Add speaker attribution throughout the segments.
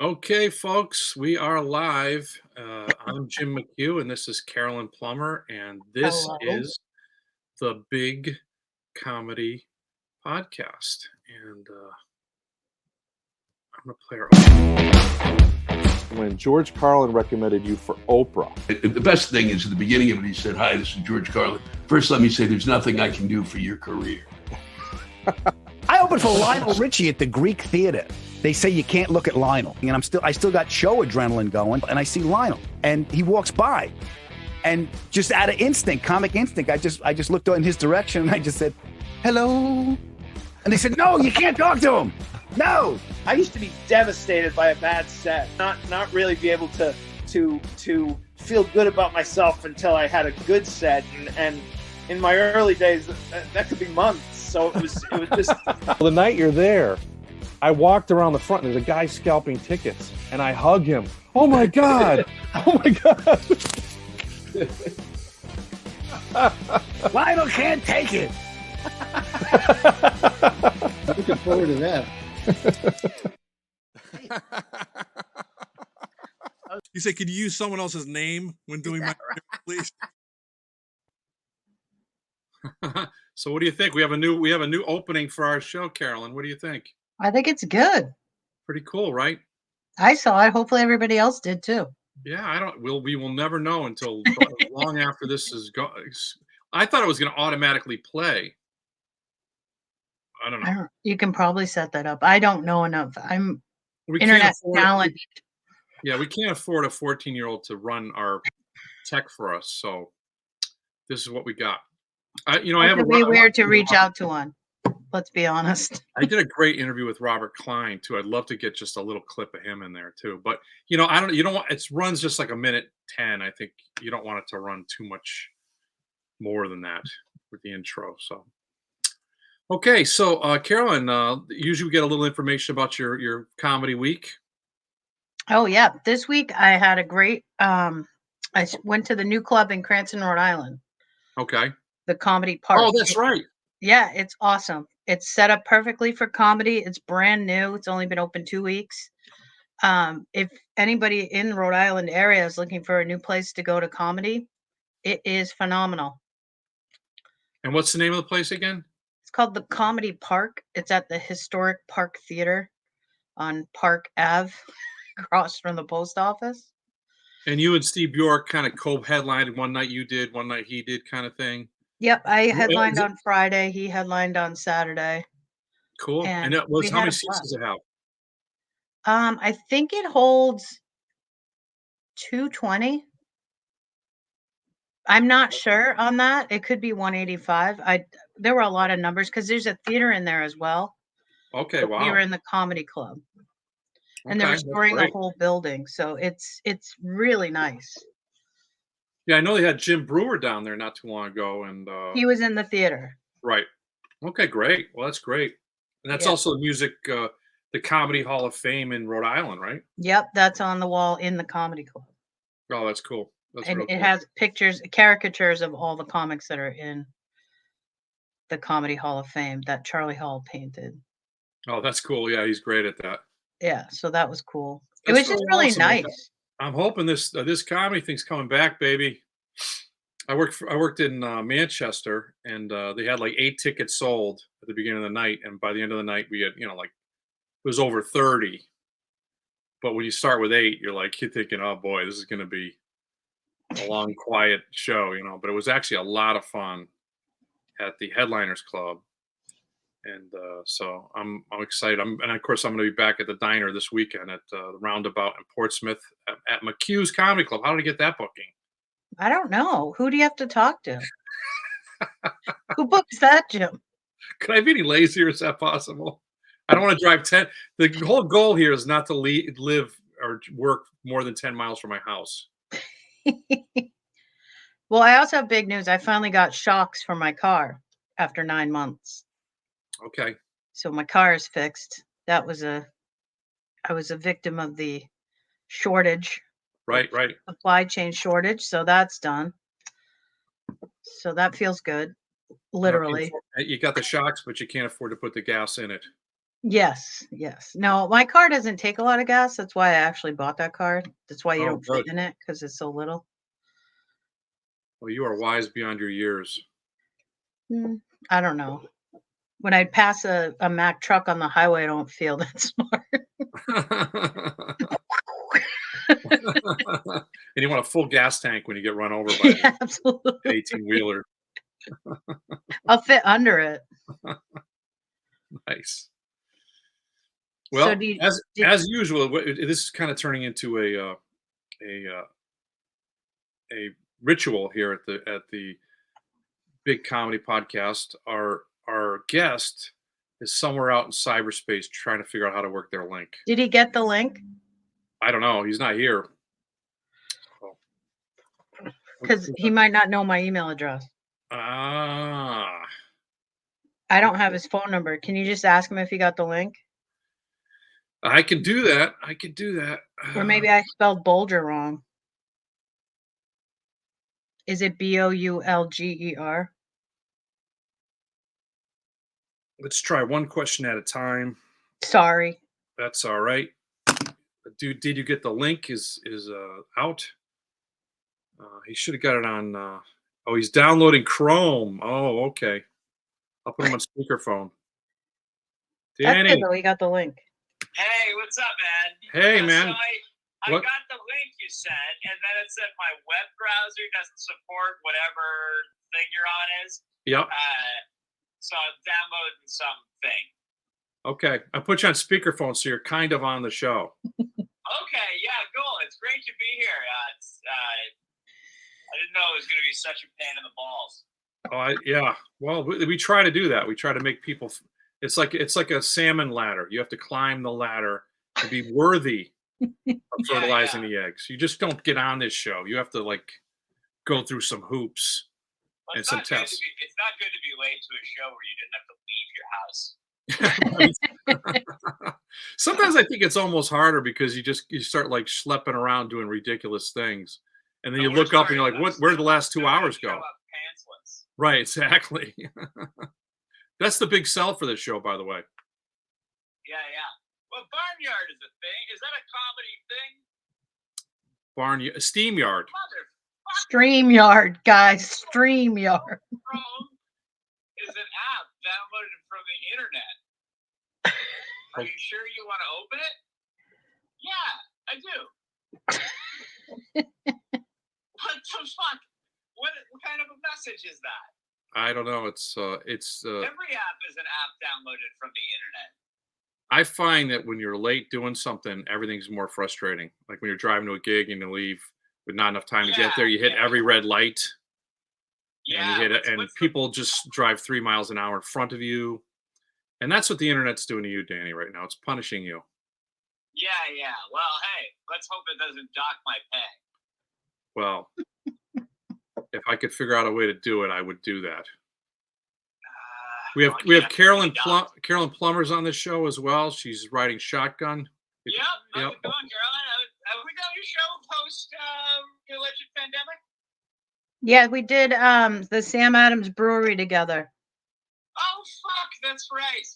Speaker 1: Okay, folks, we are live. I'm Jim McHugh, and this is Carolyn Plummer, and this
Speaker 2: Hello.
Speaker 1: is the Big Comedy Podcast. And I'm going to play our
Speaker 3: when George Carlin recommended you for Oprah.
Speaker 4: The best thing is at the beginning of it, he said, "Hi, this is George Carlin. First, let me say there's nothing I can do for your career."
Speaker 5: I opened for Lionel Richie at the Greek Theater. They say you can't look at Lionel, and I still got show adrenaline going, and I see Lionel, and he walks by, and just out of instinct, comic instinct, I just looked in his direction, and I just said, "Hello," and they said, "No, you can't talk to him. No."
Speaker 6: I used to be devastated by a bad set, not really be able to feel good about myself until I had a good set, and in my early days, that could be months. So it was just.
Speaker 3: The night you're there, I walked around the front and there's a guy scalping tickets and I hug him. Oh my God. Oh my God.
Speaker 5: Lionel can't take it.
Speaker 7: Looking forward to that.
Speaker 8: You say, could you use someone else's name when doing my please?
Speaker 1: So, what do you think? We have a new opening for our show, Carolyn. What do you think?
Speaker 2: I think it's good.
Speaker 1: Pretty cool, right?
Speaker 2: I saw it. Hopefully everybody else did too.
Speaker 1: Yeah, we will never know until long after this is gone. I thought it was going to automatically play. I don't know.
Speaker 2: You can probably set that up. I don't know enough. I'm
Speaker 1: We
Speaker 2: internet talent.
Speaker 1: Yeah, we can't afford a 14-year-old to run our tech for us. So this is what we got. I have
Speaker 2: It'd be weird to reach out to one. Let's be honest.
Speaker 1: I did a great interview with Robert Klein too. I'd love to get just a little clip of him in there too. But you don't want it runs just like a minute 10. I think you don't want it to run too much more than that with the intro. So okay, so Carolyn, usually we get a little information about your comedy week.
Speaker 2: Oh yeah, this week I had a great. I went to the new club in Cranston, Rhode Island.
Speaker 1: Okay.
Speaker 2: The Comedy Park.
Speaker 1: Oh, that's right.
Speaker 2: Yeah, it's awesome. It's set up perfectly for comedy. It's brand new. It's only been open 2 weeks. If anybody in the Rhode Island area is looking for a new place to go to comedy, it is phenomenal.
Speaker 1: And what's the name of the place again?
Speaker 2: It's called the Comedy Park. It's at the Historic Park Theater on Park Ave, across from the post office.
Speaker 1: And you and Steve Bjork kind of co-headlined. One night you did, one night he did, kind of thing.
Speaker 2: Yep, I headlined on Friday. He headlined on Saturday.
Speaker 1: Cool. And how many seats does it have?
Speaker 2: I think it holds 220. I'm not sure on that. It could be 185. There were a lot of numbers because there's a theater in there as well.
Speaker 1: Okay, wow.
Speaker 2: We were in the comedy club, and they were storing the whole building, so it's really nice.
Speaker 1: Yeah, I know they had Jim Brewer down there not too long ago, and
Speaker 2: he was in the theater.
Speaker 1: Right. Okay, great. Well, that's great, and that's also the music, the Comedy Hall of Fame in Rhode Island, right?
Speaker 2: Yep, that's on the wall in the comedy club.
Speaker 1: Oh, that's cool.
Speaker 2: And it has pictures, caricatures of all the comics that are in the Comedy Hall of Fame that Charlie Hall painted.
Speaker 1: Oh, that's cool. Yeah, he's great at that.
Speaker 2: Yeah, so that was cool. It was just really nice.
Speaker 1: I'm hoping this comedy thing's coming back, baby. I worked in Manchester, and they had like 8 tickets sold at the beginning of the night, and by the end of the night, we had like it was over 30. But when you start with 8, you're thinking, oh boy, this is going to be a long, quiet show, But it was actually a lot of fun at the Headliners Club, and so I'm excited. And of course, I'm going to be back at the diner this weekend at the Roundabout in Portsmouth at McHugh's Comedy Club. How did I get that booking? I
Speaker 2: don't know. Who do you have to talk to? Who books that, Jim?
Speaker 1: Could I be any lazier? Is that possible? I don't want to drive 10. The whole goal here is not to live or work more than 10 miles from my house.
Speaker 2: Well, I also have big news. I finally got shocks for my car after 9 months.
Speaker 1: Okay.
Speaker 2: So my car is fixed. I was a victim of the shortage.
Speaker 1: Right.
Speaker 2: Supply chain shortage. So that's done. So that feels good. Literally.
Speaker 1: You got the shocks, but you can't afford to put the gas in it.
Speaker 2: Yes, yes. No, my car doesn't take a lot of gas. That's why I actually bought that car. That's why you
Speaker 1: Oh,
Speaker 2: don't
Speaker 1: good.
Speaker 2: fit in it because it's so little.
Speaker 1: Well, you are wise beyond your years.
Speaker 2: I don't know. When I pass a Mack truck on the highway, I don't feel that smart.
Speaker 1: And you want a full gas tank when you get run over by
Speaker 2: Yeah,
Speaker 1: an
Speaker 2: absolutely.
Speaker 1: 18-wheeler.
Speaker 2: I'll fit under it.
Speaker 1: Nice.
Speaker 2: So
Speaker 1: Well,
Speaker 2: do you,
Speaker 1: as usual, this is kind of turning into a ritual here at the Big Comedy Podcast. Our guest is somewhere out in cyberspace trying to figure out how to work their link.
Speaker 2: did he get the link?
Speaker 1: I don't know. He's not here.
Speaker 2: Because he might not know my email address.
Speaker 1: Ah,
Speaker 2: I don't have his phone number. Can you just ask him if he got the link?
Speaker 1: I could do that. I could do that.
Speaker 2: Or maybe I spelled Boulger wrong. Is it Boulger?
Speaker 1: Let's try one question at a time.
Speaker 2: Sorry.
Speaker 1: That's all right. Did you get the link? Is out? He should have got it on. Oh, he's downloading Chrome. Oh, okay. I'll put him on speakerphone.
Speaker 2: That's
Speaker 1: Danny.
Speaker 2: good though. He got the link.
Speaker 9: Hey, what's up, man?
Speaker 1: Hey,
Speaker 9: So
Speaker 1: man.
Speaker 9: I
Speaker 1: What?
Speaker 9: got the link you sent, and then it said my web browser doesn't support whatever thing you're on is.
Speaker 1: Yep.
Speaker 9: So I'm downloading something.
Speaker 1: Okay. I put you on speakerphone, so you're kind of on the show.
Speaker 9: Okay, yeah, cool. It's great to be here. I didn't know it was going to be such a pain in the balls.
Speaker 1: Oh, yeah. Well, we try to do that. We try to make people. It's like a salmon ladder. You have to climb the ladder to be worthy of fertilizing the eggs. You just don't get on this show. You have to go through some hoops
Speaker 9: Well,
Speaker 1: and some tests.
Speaker 9: It's not good to be late to a show where you didn't have to leave your house.
Speaker 1: Sometimes I think it's almost harder because you start schlepping around doing ridiculous things, and then you look up and you're like, "What? Where did the last 2 hours go?"
Speaker 9: Pantsless.
Speaker 1: Right, exactly. That's the big sell for this show, by the way.
Speaker 9: Yeah. Well, Barnyard is a thing. Is that a comedy thing?
Speaker 1: Steam Yard.
Speaker 2: StreamYard, guys. StreamYard.
Speaker 9: Chrome is an app downloaded from the internet. Are you sure you want to open it? Yeah, I do. What the fuck? What kind of a message is that?
Speaker 1: I don't know. It's
Speaker 9: Every app is an app downloaded from the internet.
Speaker 1: I find that when you're late doing something, everything's more frustrating. Like when you're driving to a gig and you leave with not enough time to get there, you hit every red light, and you hit it, and people just drive 3 miles an hour in front of you, and that's what the internet's doing to you, Danny, right now. It's punishing you.
Speaker 9: Yeah. Well, hey, let's hope it doesn't dock my pay.
Speaker 1: Well, if I could figure out a way to do it, I would do that. We have Carolyn Plummer's on this show as well. She's riding shotgun.
Speaker 9: Yep. How's it going, Carolyn? Have we done your show post the alleged pandemic?
Speaker 2: Yeah, we did the Sam Adams Brewery together.
Speaker 9: Oh fuck, that's right.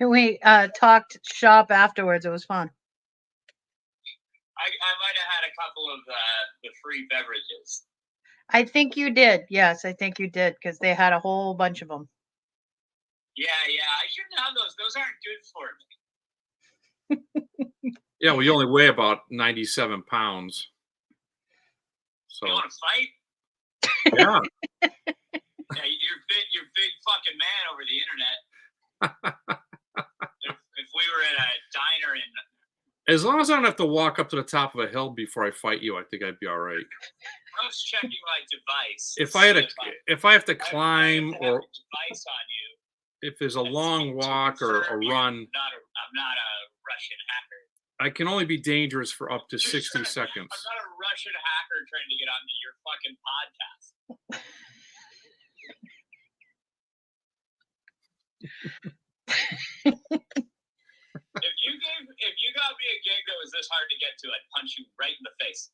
Speaker 2: And we talked shop afterwards. It was fun.
Speaker 9: I might have had a couple of the free beverages.
Speaker 2: I think you did. Yes, I think you did because they had a whole bunch of them.
Speaker 9: Yeah. I shouldn't have those. Those aren't good for me.
Speaker 1: Yeah, well, you only weigh about 97 pounds. So.
Speaker 9: You want to fight?
Speaker 1: Yeah.
Speaker 9: Yeah, you're big fucking man over the internet. if we were at a diner in.
Speaker 1: As long as I don't have to walk up to the top of a hill before I fight you, I think I'd be all right.
Speaker 9: I was checking my device.
Speaker 1: If I have to climb or
Speaker 9: device on you,
Speaker 1: if there's a long walk or a run,
Speaker 9: I'm not a Russian hacker.
Speaker 1: I can only be dangerous for up to 60 seconds.
Speaker 9: I'm not a Russian hacker trying to get onto your fucking podcast. If you got me a gig that was this hard to get to, I'd punch you right in the face.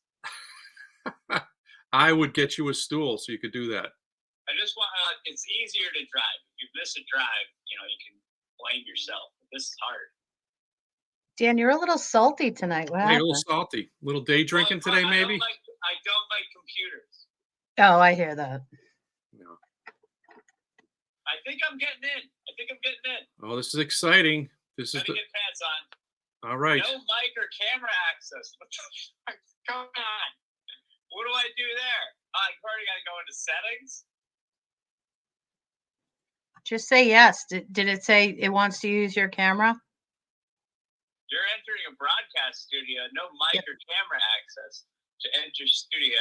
Speaker 1: I would get you a stool so you could do that.
Speaker 9: I just want. It's easier to drive. If you miss a drive, you can blame yourself. This is hard.
Speaker 2: Dan, you're a little salty tonight. What
Speaker 1: Hey, a
Speaker 2: happened?
Speaker 1: little salty. A little day drinking today, maybe?
Speaker 9: I don't like computers.
Speaker 2: Oh, I hear that.
Speaker 1: No.
Speaker 9: I think I'm getting in.
Speaker 1: Oh, this is exciting. This is
Speaker 9: Gotta get pants on.
Speaker 1: all right.
Speaker 9: No mic or camera access. What the fuck? Come on. What do I do there? I've already got to go into settings.
Speaker 2: Just say yes. Did it say it wants to use your camera?
Speaker 9: You're entering a broadcast studio. No mic or camera access to enter studio.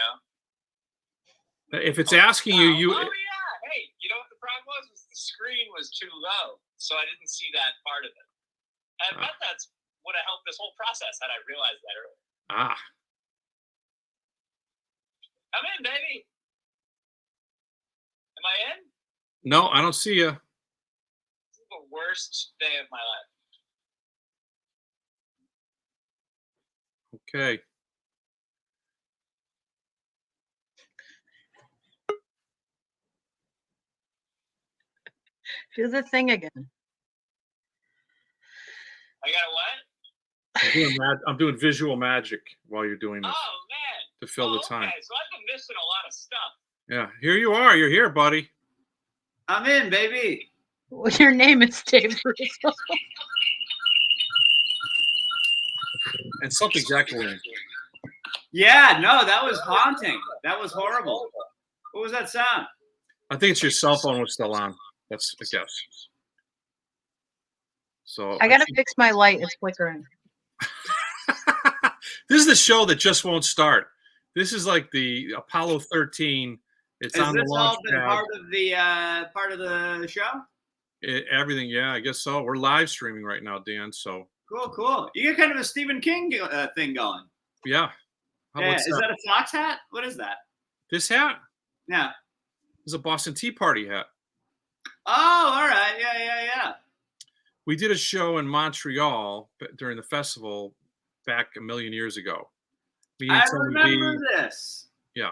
Speaker 1: If it's asking you,
Speaker 9: Oh yeah. Hey, you know what the problem was? The screen was too low, so I didn't see that part of it. I bet that's would have helped this whole process had I realized that earlier. I'm in, baby. Am I in?
Speaker 1: No, I don't see you.
Speaker 9: This is the worst day of my life.
Speaker 1: Okay.
Speaker 2: Do the thing again.
Speaker 9: I got a what?
Speaker 1: I'm doing visual magic while you're doing this
Speaker 9: Oh man.
Speaker 1: to fill the time.
Speaker 9: Okay, so I've been missing a lot of stuff.
Speaker 1: Yeah, here you are. You're here, buddy.
Speaker 6: I'm in, baby.
Speaker 2: Well, your name is Dave Russo.
Speaker 1: And something's echoing.
Speaker 10: Yeah, no, that was haunting. That was horrible. What was that sound?
Speaker 1: I think it's your cell phone was still on. That's a guess. So
Speaker 2: I gotta fix my light. It's flickering.
Speaker 1: This is the show that just won't start. This is like the Apollo 13. It's
Speaker 10: Has
Speaker 1: on the
Speaker 10: this
Speaker 1: launch
Speaker 10: all been
Speaker 1: pad.
Speaker 10: part of the show?
Speaker 1: Everything, yeah, I guess so. We're live streaming right now, Dan. So
Speaker 10: Cool. You got kind of a Stephen King thing going.
Speaker 1: yeah.
Speaker 10: Yeah, is that a Fox hat? What is that?
Speaker 1: This hat?
Speaker 10: Yeah.
Speaker 1: It's a Boston Tea Party hat.
Speaker 10: Oh, all right. Yeah.
Speaker 1: We did a show in Montreal during the festival back a million years ago.
Speaker 10: I remember this.
Speaker 1: Yeah.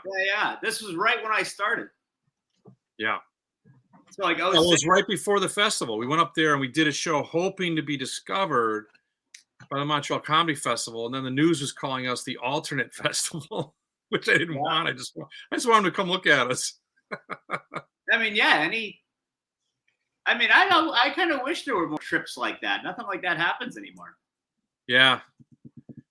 Speaker 10: This was right when I started.
Speaker 1: Yeah.
Speaker 10: So like,
Speaker 1: It was right before the festival. We went up there and we did a show hoping to be discovered by the Montreal Comedy Festival, and then the news was calling us the alternate festival, which I didn't want. I just wanted them to come look at us.
Speaker 10: I mean, yeah. I kind of wish there were more trips like that. Nothing like that happens anymore.
Speaker 1: Yeah.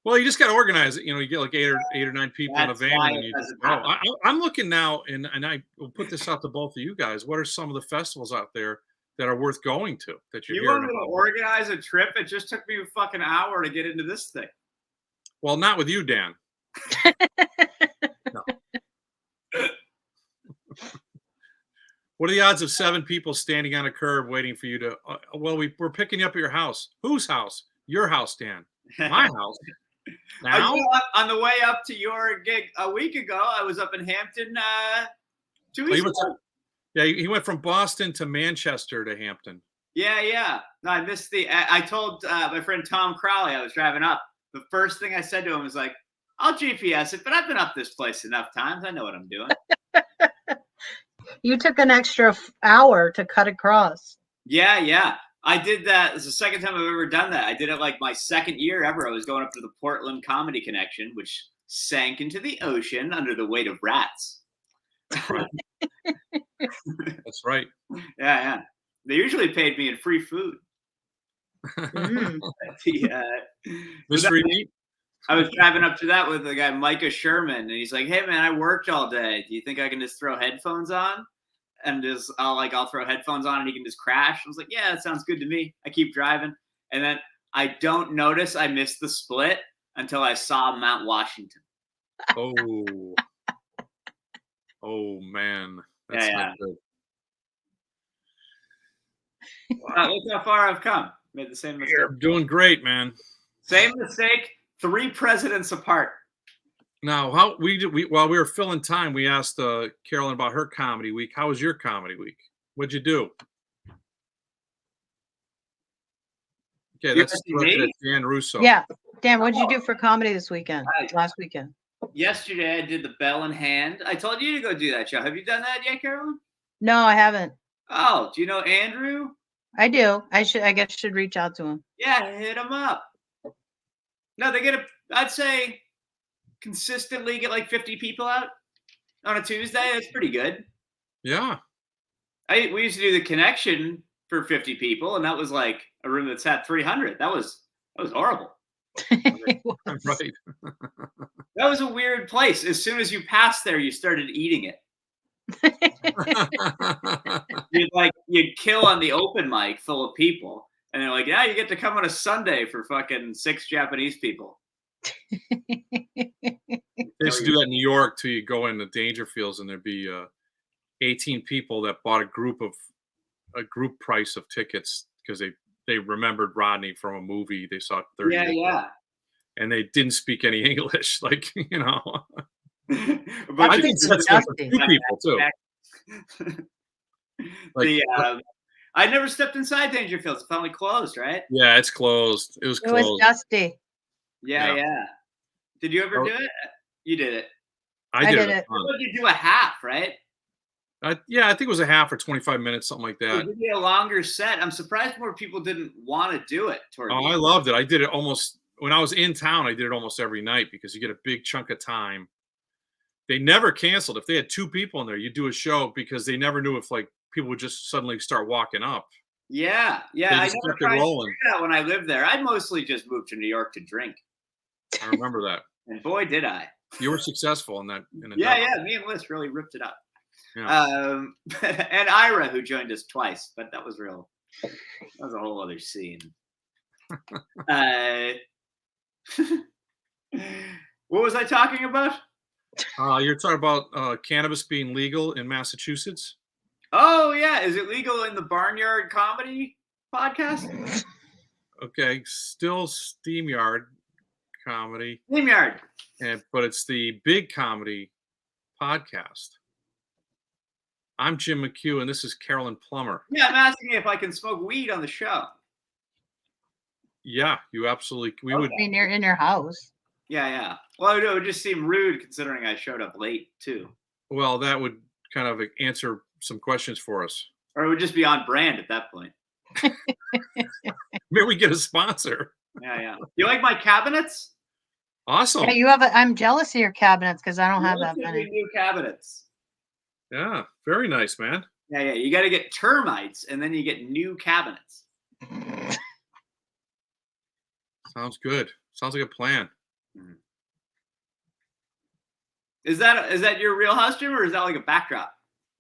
Speaker 1: Well, you just got to organize it. You know, you get like eight or nine people in a van, and you just go. I'm looking now, and I will put this out to both of you guys. What are some of the festivals out there that are worth going to that you're
Speaker 10: You want
Speaker 1: hearing
Speaker 10: me to
Speaker 1: about?
Speaker 10: organize a trip? It just took me a fucking hour to get into this thing.
Speaker 1: Well, not with you, Dan. No. What are the odds of 7 people standing on a curb waiting for you to? We're picking you up at your house. Whose house? Your house, Dan. My house. Now?
Speaker 10: On the way up to your gig a week ago, I was up in Hampton 2 weeks ago.
Speaker 1: Yeah, he went from Boston to Manchester to Hampton.
Speaker 10: Yeah. No, I missed I told my friend Tom Crowley I was driving up. The first thing I said to him was like, I'll GPS it, but I've been up this place enough times. I know what I'm doing.
Speaker 2: You took an extra hour to cut across.
Speaker 10: Yeah. I did that. It's the second time I've ever done that. I did it like my second year ever. I was going up to the Portland Comedy Connection, which sank into the ocean under the weight of rats.
Speaker 1: That's right.
Speaker 10: Yeah. They usually paid me in free food.
Speaker 1: Mystery meat.
Speaker 10: I was driving up to that with the guy Micah Sherman, and he's like, "Hey man, I worked all day. Do you think I can just throw headphones on?" And I'll throw headphones on and he can just crash. I was like, yeah, that sounds good to me. I keep driving. And then I don't notice I missed the split until I saw Mount Washington.
Speaker 1: Oh man. That's not good.
Speaker 10: Wow, look how far I've come. Made the same mistake.
Speaker 1: You're doing great, man.
Speaker 10: Same mistake, 3 presidents apart.
Speaker 1: Now, while we were filling time, we asked Carolyn about her comedy week. How was your comedy week? What'd you do? Okay, that's Dan Russo.
Speaker 2: Yeah, Dan, what'd you do for comedy this weekend? Last weekend?
Speaker 10: Yesterday, I did the Bell in Hand. I told you to go do that show. Have you done that yet, Carolyn?
Speaker 2: No, I haven't.
Speaker 10: Oh, do you know Andrew?
Speaker 2: I do. I guess should reach out to him.
Speaker 10: Yeah, hit them up. No, they get I'd say consistently get like 50 people out on a Tuesday. That's pretty good.
Speaker 1: Yeah.
Speaker 10: We used to do the Connection for 50 people, and that was like a room that sat 300. That was horrible.
Speaker 1: Right.
Speaker 10: That was a weird place. As soon as you passed there, you started eating it. You'd kill on the open mic full of people, and they're like, "Yeah, you get to come on a Sunday for fucking 6 Japanese people."
Speaker 1: They used to do that in New York too. You go in the Dangerfields, and there'd be 18 people that bought a group price of tickets because they remembered Rodney from a movie they saw 30 years ago. And they didn't speak any English, like, you know. I think that's for two people too. Like,
Speaker 10: I never stepped inside Dangerfields. It's finally closed, right?
Speaker 1: Yeah, it's closed. It was closed.
Speaker 2: It was dusty.
Speaker 10: Yeah. Did you ever do it? You did it.
Speaker 1: I did
Speaker 2: it.
Speaker 10: You do a half, right?
Speaker 1: Yeah, I think it was a half or 25 minutes, something like that.
Speaker 10: It would be a longer set. I'm surprised more people didn't want to do it.
Speaker 1: I loved it. I did it almost when I was in town. I did it almost every night because you get a big chunk of time. They never canceled. If they had 2 people in there, you do a show because they never knew if like people would just suddenly start walking up.
Speaker 10: Yeah. I never tried to do that when I lived there. I mostly just moved to New York to drink.
Speaker 1: I remember that.
Speaker 10: And boy, did I.
Speaker 1: You were successful in that.
Speaker 10: Yeah. Me and Liz really ripped it up.
Speaker 1: Yeah.
Speaker 10: And Ira, who joined us twice, but that was real. That was a whole other scene. What was I talking about?
Speaker 1: You're talking about cannabis being legal in Massachusetts.
Speaker 10: Oh yeah, is it legal in the Barnyard Comedy podcast?
Speaker 1: Okay, still SteamYard Comedy.
Speaker 10: SteamYard.
Speaker 1: But it's the Big Comedy podcast. I'm Jim McHugh, and this is Carolyn Plummer.
Speaker 10: Yeah, I'm asking if I can smoke weed on the show.
Speaker 1: Yeah, you absolutely. We
Speaker 2: I
Speaker 1: would.
Speaker 2: mean, you're in your house.
Speaker 10: Yeah. Well, it would just seem rude considering I showed up late too.
Speaker 1: Well, that would kind of answer some questions for us.
Speaker 10: Or it would just be on brand at that point.
Speaker 1: Maybe we get a sponsor.
Speaker 10: Yeah. You like my cabinets?
Speaker 1: Awesome.
Speaker 2: Yeah, you have. I'm jealous of your cabinets because I don't have that many.
Speaker 10: New cabinets.
Speaker 1: Yeah, very nice, man.
Speaker 10: Yeah. You got to get termites, and then you get new cabinets.
Speaker 1: Sounds good. Sounds like a plan.
Speaker 10: Is that your real house, Jim, or is that like a backdrop?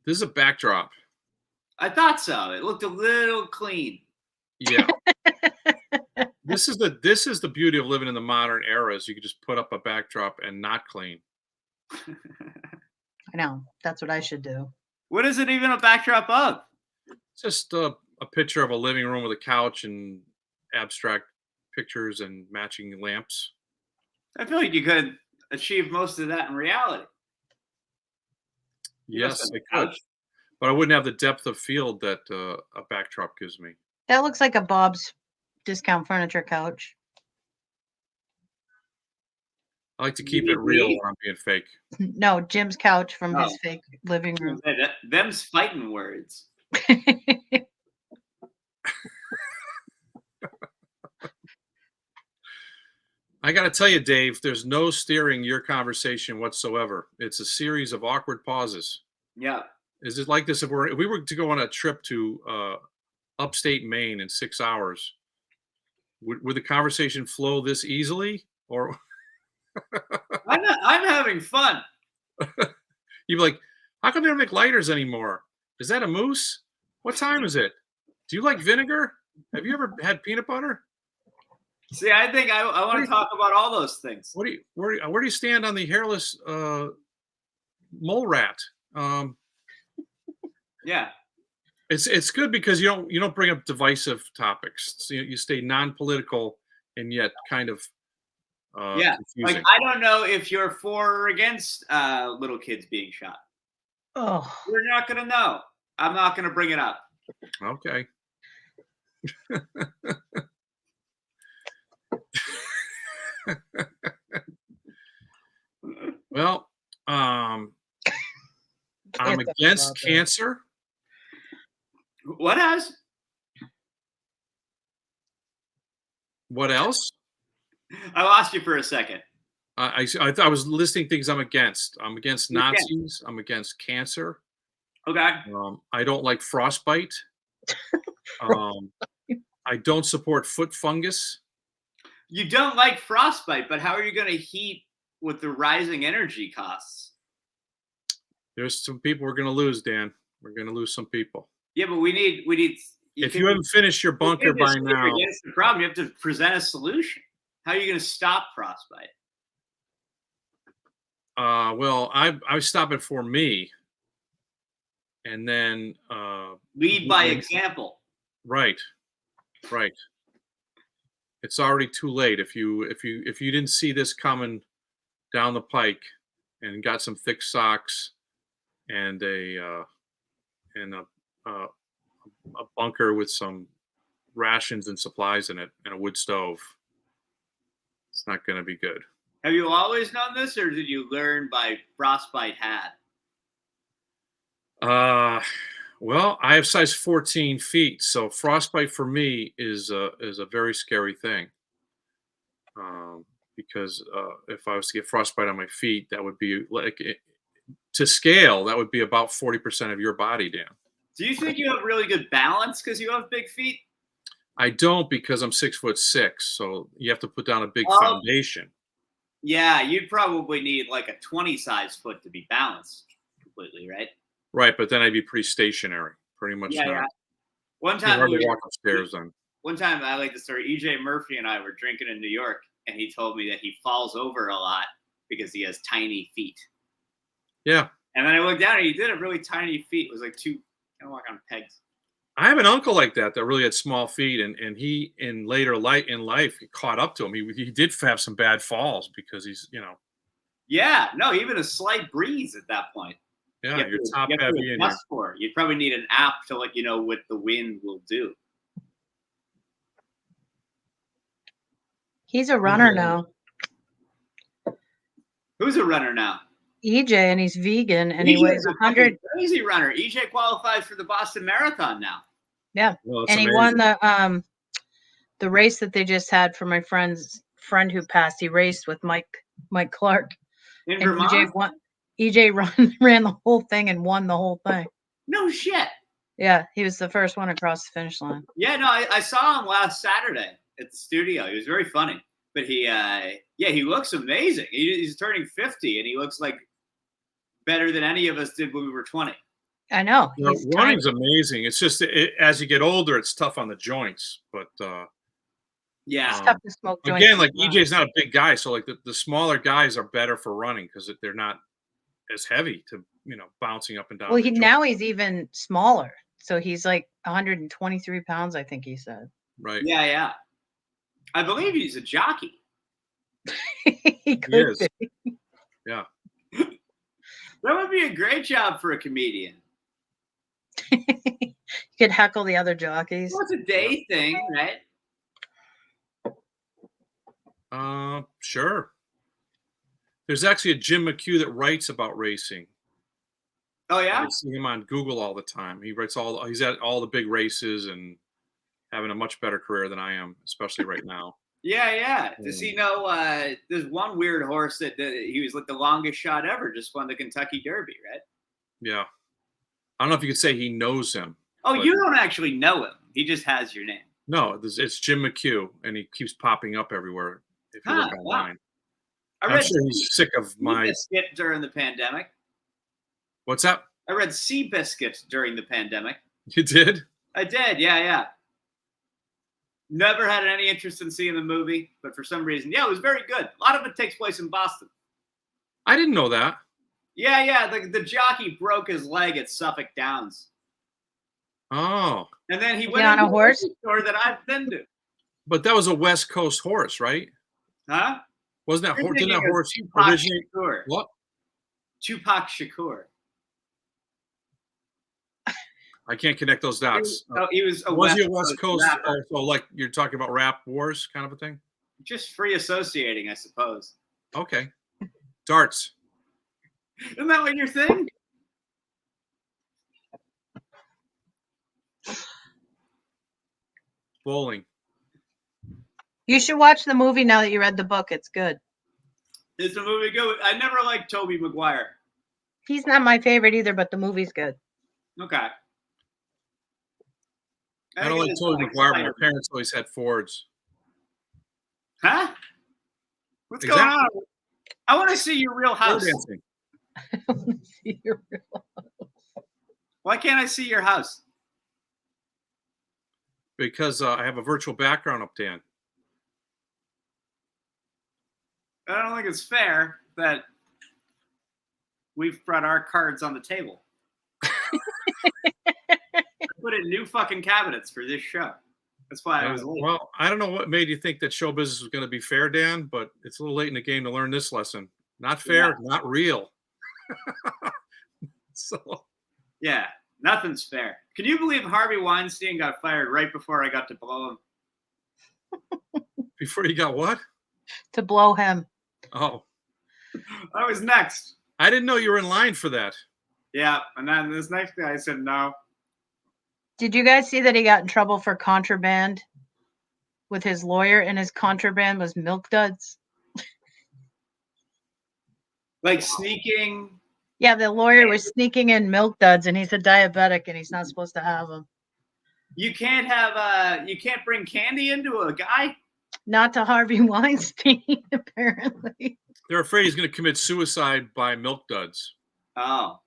Speaker 1: This is a backdrop.
Speaker 10: I thought so. It looked a little clean.
Speaker 1: Yeah. This is the beauty of living in the modern era is you can just put up a backdrop and not clean.
Speaker 2: I know. That's what I should do.
Speaker 10: What is it even a backdrop of?
Speaker 1: Just a picture of a living room with a couch and abstract pictures and matching lamps.
Speaker 10: I feel like you could achieve most of that in reality.
Speaker 1: Yes, I could. But I wouldn't have the depth of field that a backdrop gives me.
Speaker 2: That looks like a Bob's Discount Furniture couch.
Speaker 1: I like to keep it real when I'm being fake.
Speaker 2: No, Jim's couch from his fake living room.
Speaker 10: Them's fighting words.
Speaker 1: I got to tell you, Dave, there's no steering your conversation whatsoever. It's a series of awkward pauses.
Speaker 10: Yeah.
Speaker 1: Is it like this if we were to go on a trip to upstate Maine in 6 hours? Would the conversation flow this easily? Or
Speaker 10: I'm having fun.
Speaker 1: You'd be like, how come they don't make lighters anymore? Is that a moose? What time is it? Do you like vinegar? Have you ever had peanut butter?
Speaker 10: See, I think I want to talk about all those things.
Speaker 1: Where do you stand on the hairless mole rat?
Speaker 10: Yeah,
Speaker 1: it's good because you don't bring up divisive topics. So you stay non-political and yet kind of confusing.
Speaker 10: Like I don't know if you're for or against little kids being shot.
Speaker 2: Oh,
Speaker 10: we're not gonna know. I'm not gonna bring it up.
Speaker 1: Okay. Well, I'm against cancer.
Speaker 10: What has?
Speaker 1: What else?
Speaker 10: I lost you for a second.
Speaker 1: I was listing things I'm against. I'm against
Speaker 10: You're against.
Speaker 1: Nazis. I'm against cancer.
Speaker 10: Okay.
Speaker 1: I don't like frostbite. I don't support foot fungus.
Speaker 10: You don't like frostbite, but how are you going to heat with the rising energy costs?
Speaker 1: There's some people we're going to lose, Dan. We're going to lose some people.
Speaker 10: Yeah, but we need.
Speaker 1: If you haven't finished your bunker by now,
Speaker 10: against the problem, you have to present a solution. How are you going to stop frostbite?
Speaker 1: well, I stop it for me, and then
Speaker 10: Lead by example.
Speaker 1: Right. It's already too late. If you didn't see this coming down the pike, and got some thick socks, and a bunker with some rations and supplies in it, and a wood stove, it's not going to be good.
Speaker 10: Have you always known this, or did you learn by frostbite had?
Speaker 1: Well, I have size 14 feet, so frostbite for me is a very scary thing. Because if I was to get frostbite on my feet, that would be like to scale. That would be about 40% of your body, Dan.
Speaker 10: Do you think you have really good balance because you have big feet?
Speaker 1: I don't, because I'm 6'6", so you have to put down a big foundation.
Speaker 10: Yeah, you'd probably need like a 20 size foot to be balanced completely, right?
Speaker 1: Right, but then I'd be pretty stationary, pretty much.
Speaker 10: Yeah. One time
Speaker 1: hard to walk upstairs on.
Speaker 10: One time, I like the story. EJ Murphy and I were drinking in New York, and he told me that he falls over a lot because he has tiny feet.
Speaker 1: Yeah.
Speaker 10: And then I looked down, and he did have really tiny feet. It was like kind of walk on pegs.
Speaker 1: I have an uncle like that really had small feet, and he in life he caught up to him. He did have some bad falls because he's
Speaker 10: Yeah, no, even a slight breeze at that point.
Speaker 1: Yeah, you're top heavy in
Speaker 10: here. You'd probably need an app to let you know what the wind will do.
Speaker 2: He's a runner now.
Speaker 10: Who's a runner now?
Speaker 2: EJ, and he's vegan, and he weighs 100.
Speaker 10: Crazy runner. EJ qualifies for the Boston Marathon now.
Speaker 2: Yeah,
Speaker 1: well,
Speaker 2: and he won the race that they just had for my friend who passed. He raced with Mike Clark.
Speaker 10: In Vermont?
Speaker 2: EJ ran the whole thing and won the whole thing.
Speaker 10: No shit.
Speaker 2: Yeah, he was the first one across the finish line.
Speaker 10: Yeah, no, I saw him last Saturday at the studio. He was very funny, but he looks amazing. He's turning 50, and he looks like better than any of us did when we were 20.
Speaker 2: I know.
Speaker 1: Running's amazing. It's just as you get older, it's tough on the joints, but
Speaker 10: yeah,
Speaker 2: it's tough to smoke joints.
Speaker 1: Again, like EJ's not a big guy, so like the smaller guys are better for running because they're not as heavy to bouncing up and down.
Speaker 2: Well, now he's even smaller, so he's like 123 pounds, I think he said.
Speaker 1: Right.
Speaker 10: Yeah. I believe he's a jockey.
Speaker 2: He could be.
Speaker 1: Yeah.
Speaker 10: That would be a great job for a comedian.
Speaker 2: You could heckle the other jockeys.
Speaker 10: Well, it's a day thing, right?
Speaker 1: Sure. There's actually a Jim McHugh that writes about racing.
Speaker 10: Oh yeah,
Speaker 1: I see him on Google all the time. He's at all the big races and having a much better career than I am, especially right now.
Speaker 10: Yeah. Does he know? There's one weird horse that he was like the longest shot ever. Just won the Kentucky Derby, right?
Speaker 1: Yeah. I don't know if you could say he knows him.
Speaker 10: Oh, you don't actually know him. He just has your name.
Speaker 1: No, it's Jim McHugh, and he keeps popping up everywhere if you look online.
Speaker 10: Wow.
Speaker 1: I'm sure he's sick of my
Speaker 10: Seabiscuit during the pandemic.
Speaker 1: What's that?
Speaker 10: I read Seabiscuit during the pandemic.
Speaker 1: You did?
Speaker 10: I did, yeah. Never had any interest in seeing the movie, but for some reason, it was very good. A lot of it takes place in Boston.
Speaker 1: I didn't know that.
Speaker 10: Yeah. The jockey broke his leg at Suffolk Downs.
Speaker 1: Oh.
Speaker 10: And then he went
Speaker 2: on a horse
Speaker 10: store that I've been to.
Speaker 1: But that was a West Coast horse, right?
Speaker 10: Huh?
Speaker 1: Wasn't that horse? Didn't that horse
Speaker 10: originate?
Speaker 1: What?
Speaker 10: Tupac Shakur.
Speaker 1: I can't connect those dots.
Speaker 10: He was a
Speaker 1: West
Speaker 10: West
Speaker 1: Coast
Speaker 10: rapper.
Speaker 1: also, like you're talking about rap wars kind of a thing?
Speaker 10: Just free associating, I suppose.
Speaker 1: Okay. Darts.
Speaker 10: Isn't that what you're saying?
Speaker 1: Bowling.
Speaker 2: You should watch the movie now that you read the book. It's good.
Speaker 10: Is the movie good? I never liked Tobey Maguire.
Speaker 2: He's not my favorite either, but the movie's good.
Speaker 10: Okay.
Speaker 1: I don't like Tobey Maguire, but my parents always had Fords.
Speaker 10: Huh? What's
Speaker 1: Exactly.
Speaker 10: going on? I want to see your real house.
Speaker 1: Dancing.
Speaker 2: I want to see your real house.
Speaker 10: Why can't I see your house?
Speaker 1: Because I have a virtual background up, Dan.
Speaker 10: I don't think it's fair that we've brought our cards on the table. Put in new fucking cabinets for this show. That's why I was late.
Speaker 1: Well, I don't know what made you think that show business was going to be fair, Dan, but it's a little late in the game to learn this lesson. Not fair, not real. So.
Speaker 10: Yeah, nothing's fair. Can you believe Harvey Weinstein got fired right before I got to blow him?
Speaker 1: Before you got what?
Speaker 2: To blow him.
Speaker 1: Oh.
Speaker 10: I was next.
Speaker 1: I didn't know you were in line for that.
Speaker 10: Yeah, and then this next guy said no.
Speaker 2: Did you guys see that he got in trouble for contraband with his lawyer, and his contraband was milk duds?
Speaker 10: Like sneaking.
Speaker 2: Yeah, the lawyer was sneaking in milk duds, and he's a diabetic, and he's not supposed to have them.
Speaker 10: You can't have you can't bring candy into a guy.
Speaker 2: Not to Harvey Weinstein, apparently.
Speaker 1: They're afraid he's going to commit suicide by milk duds.
Speaker 10: Oh.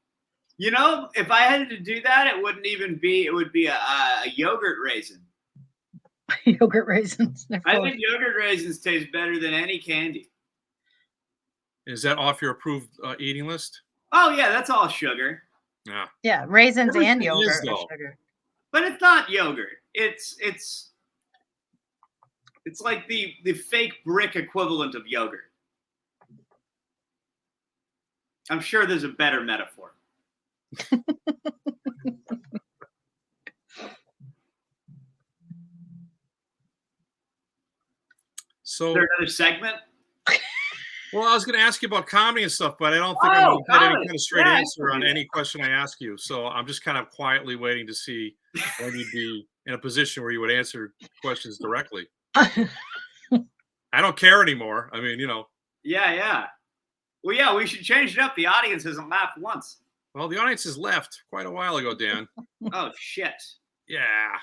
Speaker 10: You know, if I had to do that, it wouldn't even be. It would be a yogurt raisin.
Speaker 2: Yogurt raisins.
Speaker 10: I think yogurt raisins taste better than any candy.
Speaker 1: Is that off your approved eating list?
Speaker 10: Oh yeah, that's all sugar.
Speaker 1: Yeah.
Speaker 2: Yeah, raisins and yogurt
Speaker 1: is,
Speaker 2: are
Speaker 1: though.
Speaker 2: sugar.
Speaker 10: But it's not yogurt. It's like the fake brick equivalent of yogurt. I'm sure there's a better metaphor.
Speaker 1: So,
Speaker 10: is there another segment?
Speaker 1: Well, I was going to ask you about comedy and stuff, but I don't think I'm going to get any kind of straight
Speaker 10: Yeah,
Speaker 1: answer on any question I ask you. So I'm just kind of quietly waiting to see when you'd be in a position where you would answer questions directly. I don't care anymore. I mean, you know.
Speaker 10: Yeah. Well, yeah, we should change it up. The audience hasn't laughed once.
Speaker 1: Well, the audience has left quite a while ago, Dan.
Speaker 10: Oh, shit.
Speaker 1: Yeah.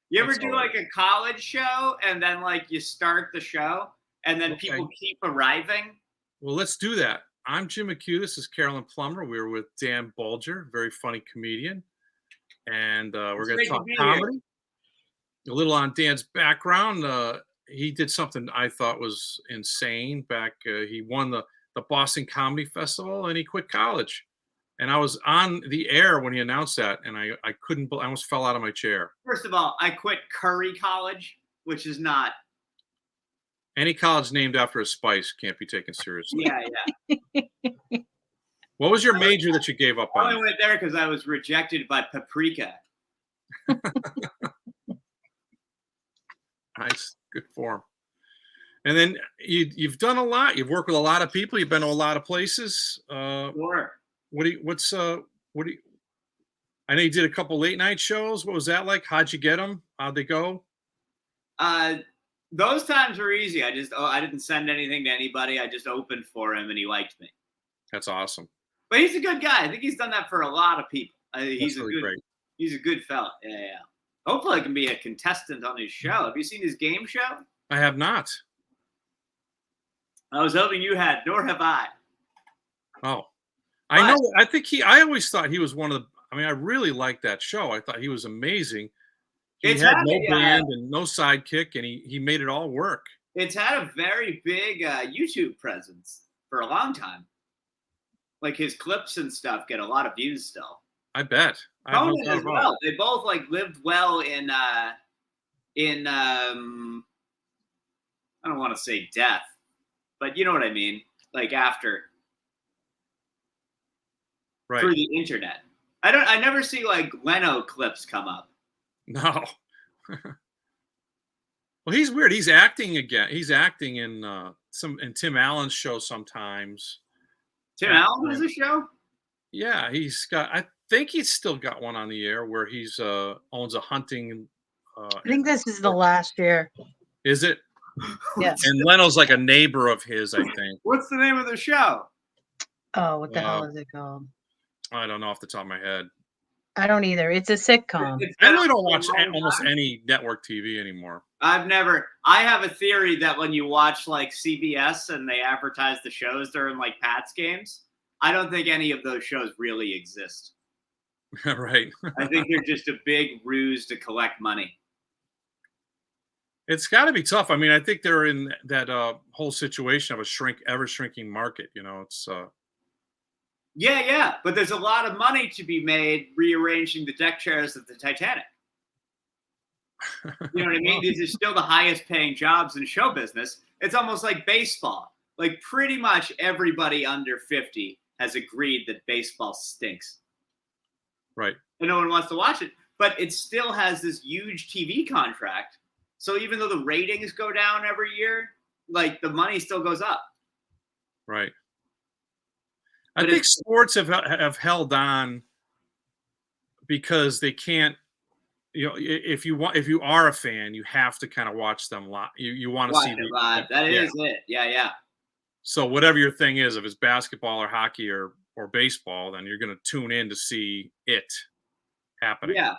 Speaker 10: You ever
Speaker 1: That's
Speaker 10: do
Speaker 1: all right.
Speaker 10: like a college show and then like you start the show and then people keep arriving?
Speaker 1: Well, let's do that. I'm Jim McHugh. This is Carolyn Plummer. We're with Dan Boulger, very funny comedian. And we're going to talk comedy. A little on Dan's background. He did something I thought was insane back. He won the Boston Comedy Festival and he quit college. And I was on the air when he announced that, and I couldn't. I almost fell out of my chair.
Speaker 10: First of all, I quit Curry College, which is not.
Speaker 1: Any college named after a spice can't be taken seriously.
Speaker 10: Yeah.
Speaker 1: What was your major that you gave up
Speaker 10: I
Speaker 1: on?
Speaker 10: only went there because I was rejected by Paprika.
Speaker 1: Nice, good form. And then you've done a lot. You've worked with a lot of people. You've been to a lot of places.
Speaker 10: Sure.
Speaker 1: What do you? I know you did a couple late night shows. What was that like? How'd you get them? How'd they go?
Speaker 10: Those times were easy. I didn't send anything to anybody. I just opened for him and he liked me.
Speaker 1: That's awesome.
Speaker 10: But he's a good guy. I think he's done that for a lot of people. He's
Speaker 1: really great.
Speaker 10: He's a good fella. Yeah. Hopefully I can be a contestant on his show. Have you seen his game show?
Speaker 1: I have not.
Speaker 10: I was hoping you had, nor have I.
Speaker 1: Oh, I know. I think I always thought he was one of the. I mean, I really liked that show. I thought he was amazing. He had no band and no sidekick, and he made it all work.
Speaker 10: It's had a very big YouTube presence for a long time. Like his clips and stuff get a lot of views still.
Speaker 1: I bet.
Speaker 10: Conan as well. They both like lived well in I don't want to say death, but you know what I mean. Like after.
Speaker 1: Right.
Speaker 10: Through the internet. I never see like Leno clips come up.
Speaker 1: No. Well, he's weird. He's acting again. He's acting in Tim Allen's show sometimes.
Speaker 10: Tim Allen has a show?
Speaker 1: Yeah, I think he's still got one on the air where he's owns a hunting.
Speaker 2: I think this is the last year.
Speaker 1: Is it?
Speaker 2: Yeah.
Speaker 1: And Leno's like a neighbor of his, I think.
Speaker 10: What's the name of the show?
Speaker 2: Oh, what the hell is it called?
Speaker 1: I don't know off the top of my head.
Speaker 2: I don't either. It's a sitcom.
Speaker 1: I really don't watch almost any network TV anymore.
Speaker 10: I have a theory that when you watch like CBS and they advertise the shows during like Pats games, I don't think any of those shows really exist.
Speaker 1: Right.
Speaker 10: I think they're just a big ruse to collect money.
Speaker 1: It's got to be tough. I mean, I think they're in that whole situation of a ever shrinking market. You know, it's
Speaker 10: Yeah, but there's a lot of money to be made rearranging the deck chairs of the Titanic. You know what I mean? These are still the highest paying jobs in show business. It's almost like baseball. Like pretty much everybody under 50 has agreed that baseball stinks.
Speaker 1: Right.
Speaker 10: And no one wants to watch it, but it still has this huge TV contract. So even though the ratings go down every year, like the money still goes up.
Speaker 1: Right. I think sports have held on because they can't. You know, if you are a fan, you have to kind of watch them live. You want to see
Speaker 10: it live. That is it. Yeah.
Speaker 1: So whatever your thing is, if it's basketball or hockey or baseball, then you're going to tune in to see it happening.
Speaker 10: Yeah.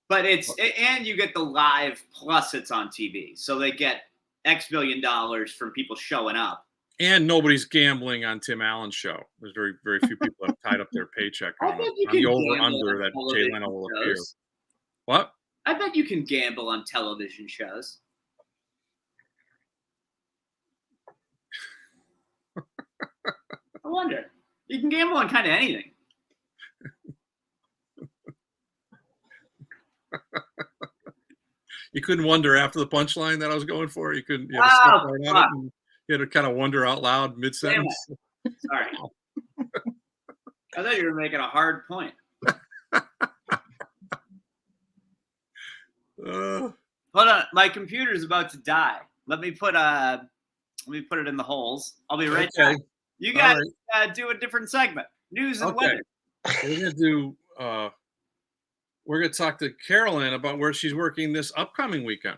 Speaker 10: But and you get the live plus it's on TV. So they get X million dollars from people showing up.
Speaker 1: And nobody's gambling on Tim Allen's show. There's very, very few people have tied up their paycheck on the over-under that Jay Leno will appear. What?
Speaker 10: I bet you can gamble on television shows. I wonder. You can gamble on kind of anything.
Speaker 1: You couldn't wonder after the punchline that I was going for? You couldn't. You had to step right at it and you had to kind of wonder out loud mid-sentence.
Speaker 10: Sorry. I thought you were making a hard point. Hold on, my computer's about to die. Let me put it in the holes. I'll be right back. You guys do a different segment. News and weather.
Speaker 1: We're gonna talk to Carolyn about where she's working this upcoming weekend.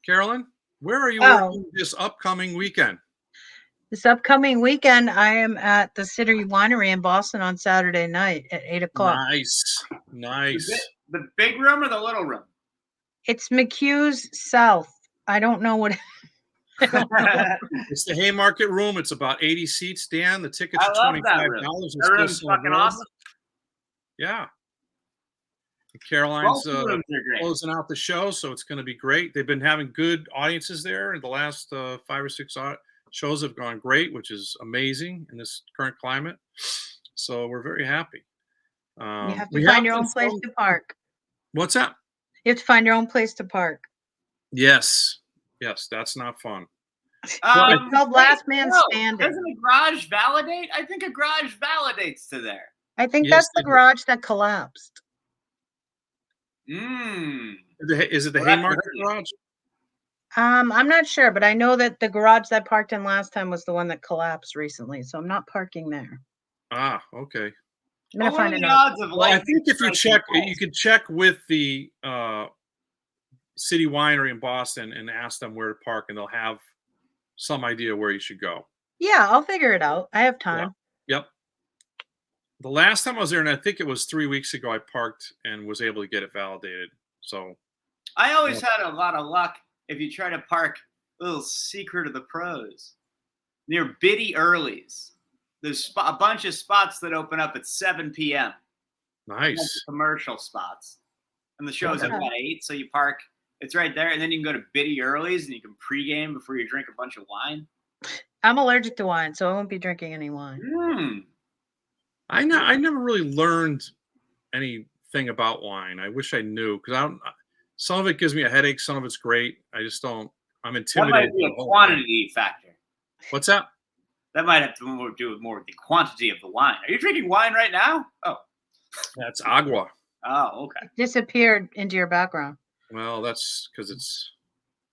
Speaker 1: Carolyn, where are you working this upcoming weekend?
Speaker 2: This upcoming weekend, I am at the City Winery in Boston on Saturday night at 8:00.
Speaker 1: Nice.
Speaker 10: The big room or the little room?
Speaker 2: It's McHugh's South. I don't know what.
Speaker 1: It's the Haymarket room. It's about 80 seats, Dan. The tickets are $25.
Speaker 10: That room's fucking awesome.
Speaker 1: Yeah. Caroline's closing out the show, so it's going to be great. They've been having good audiences there. The last 5 or 6 shows have gone great, which is amazing in this current climate. So we're very happy.
Speaker 2: You have to find your own place to park.
Speaker 1: What's that?
Speaker 2: You have to find your own place to park.
Speaker 1: Yes, that's not fun.
Speaker 2: It's called Last Man Standing.
Speaker 10: Doesn't a garage validate? I think a garage validates to there.
Speaker 2: I think that's the garage that collapsed.
Speaker 1: Is it the Haymarket garage?
Speaker 2: I'm not sure, but I know that the garage that I parked in last time was the one that collapsed recently, so I'm not parking there.
Speaker 1: Ah, okay.
Speaker 2: I'm gonna find it.
Speaker 1: I think if you check, you could check with the City Winery in Boston and ask them where to park, and they'll have some idea where you should go.
Speaker 2: Yeah, I'll figure it out. I have time.
Speaker 1: Yep. The last time I was there, and I think it was 3 weeks ago, I parked and was able to get it validated. So
Speaker 10: I always had a lot of luck if you try to park a little secret of the pros near Biddy Early's. There's a bunch of spots that open up at 7 p.m.
Speaker 1: Nice.
Speaker 10: Commercial spots. And the show's at 8, so you park. It's right there. And then you can go to Biddy Early's and you can pregame before you drink a bunch of wine.
Speaker 2: I'm allergic to wine, so I won't be drinking any wine.
Speaker 1: I never really learned anything about wine. I wish I knew, because some of it gives me a headache. Some of it's great. I just don't. I'm intimidated.
Speaker 10: That might be a quantity factor.
Speaker 1: What's that?
Speaker 10: That might have to do with more of the quantity of the wine. Are you drinking wine right now? Oh,
Speaker 1: that's agua.
Speaker 10: Oh, okay.
Speaker 2: It disappeared into your background.
Speaker 1: Well, that's because it's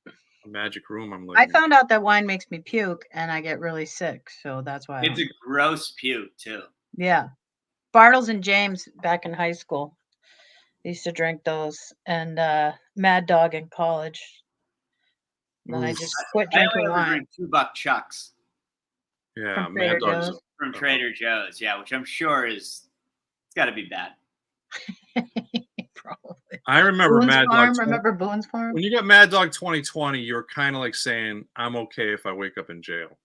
Speaker 1: a magic room I'm living
Speaker 2: I found out that wine makes me puke and I get really sick, so that's why.
Speaker 10: It's a gross puke too.
Speaker 2: Yeah. Bartles and James back in high school. I used to drink those, and Mad Dog in college. And then I
Speaker 1: Oof.
Speaker 2: just quit
Speaker 10: I
Speaker 2: drinking
Speaker 10: only ever
Speaker 2: wine
Speaker 10: drink $2 Chucks
Speaker 1: Yeah,
Speaker 2: from
Speaker 1: Mad
Speaker 2: Trader
Speaker 1: Dog is
Speaker 2: Joe's.
Speaker 10: from Trader Joe's. Yeah, which I'm sure it's got to be bad.
Speaker 2: Probably.
Speaker 1: I remember
Speaker 2: Boone's
Speaker 1: Mad Dog.
Speaker 2: Farm. Remember Boone's Farm?
Speaker 1: When you got Mad Dog 2020, you were kind of like saying, "I'm okay if I wake up in jail."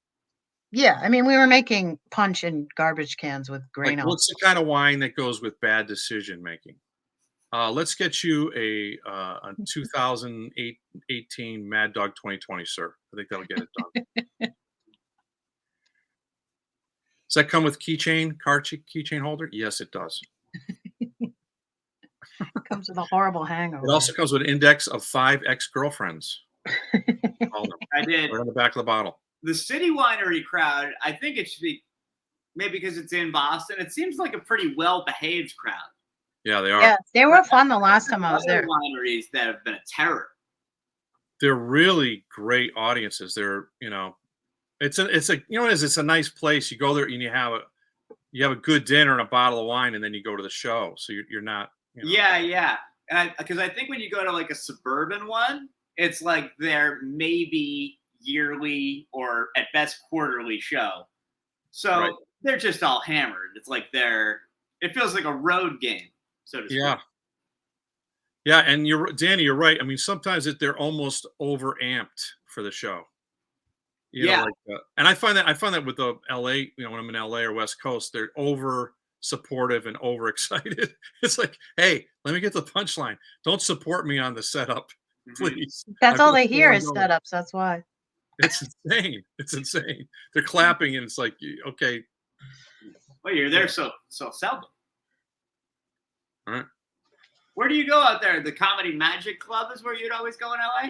Speaker 2: Yeah, I mean, we were making punch in garbage cans with grain
Speaker 1: Like,
Speaker 2: on.
Speaker 1: what's the kind of wine that goes with bad decision making? Let's get you a 2018 Mad Dog 2020, sir. I think that'll get it done. Does that come with keychain holder? Yes, it does.
Speaker 2: Comes with a horrible hangover.
Speaker 1: It also comes with an index of 5 ex-girlfriends. All of them,
Speaker 10: I did.
Speaker 1: right on the back of the bottle.
Speaker 10: The City Winery crowd, I think it should be, maybe because it's in Boston, it seems like a pretty well-behaved crowd.
Speaker 1: Yeah, they are.
Speaker 2: Yeah, they were fun the last time I was
Speaker 10: Other
Speaker 2: there.
Speaker 10: wineries that have been a terror.
Speaker 1: They're really great audiences. They're, it's a you know what it is? It's a nice place. You go there and you have a good dinner and a bottle of wine, and then you go to the show. So you're not.
Speaker 10: Yeah. And because I think when you go to like a suburban one, it's like their maybe yearly or at best quarterly show. So
Speaker 1: Right.
Speaker 10: they're just all hammered. It's like it feels like a road game, so to speak.
Speaker 1: Yeah, and Danny, you're right. I mean, sometimes they're almost overamped for the show. And I find that with the LA, when I'm in LA or West Coast, they're over supportive and overexcited. It's like, hey, let me get the punchline. Don't support me on the setup, please.
Speaker 2: That's all they hear is setups. That's why.
Speaker 1: It's insane. It's insane. They're clapping, and it's like, okay.
Speaker 10: Well, you're there so seldom.
Speaker 1: All right.
Speaker 10: Where do you go out there? The Comedy Magic Club is where you'd always go in LA?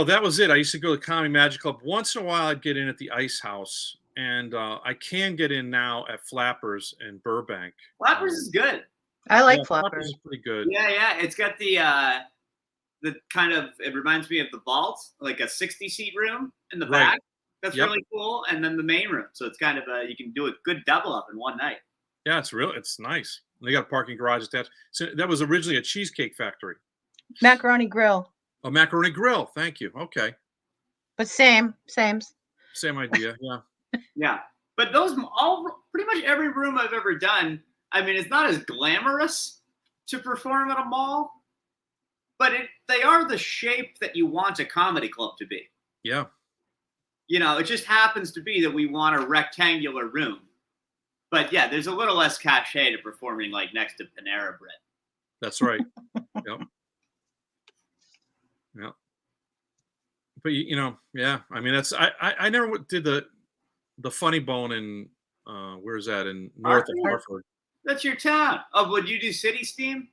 Speaker 1: That was it. I used to go to the Comedy Magic Club. Once in a while, I'd get in at the Ice House, and I can get in now at Flappers in Burbank.
Speaker 10: Flappers is good.
Speaker 2: I like
Speaker 1: Flappers is pretty good.
Speaker 10: Yeah. It's got the kind of, it reminds me of the vault, like a 60-seat room in the back. That's really cool. And then the main room. So it's kind of you can do a good double up in one night.
Speaker 1: Yeah, it's nice. They got a parking garage attached. So that was originally a cheesecake factory.
Speaker 2: Macaroni Grill.
Speaker 1: Oh, Macaroni Grill. Thank you. Okay.
Speaker 2: But same
Speaker 1: idea. Yeah.
Speaker 10: Yeah. But pretty much every room I've ever done, I mean, it's not as glamorous to perform at a mall, but they are the shape that you want a comedy club to be.
Speaker 1: Yeah.
Speaker 10: It just happens to be that we want a rectangular room. But yeah, there's a little less cachet to performing like next to Panera Bread.
Speaker 1: That's right. Yep. Yeah. But yeah. I mean, I never did the Funny Bone in where's that in north of Hartford?
Speaker 10: That's your town. Oh, would you do City Steam?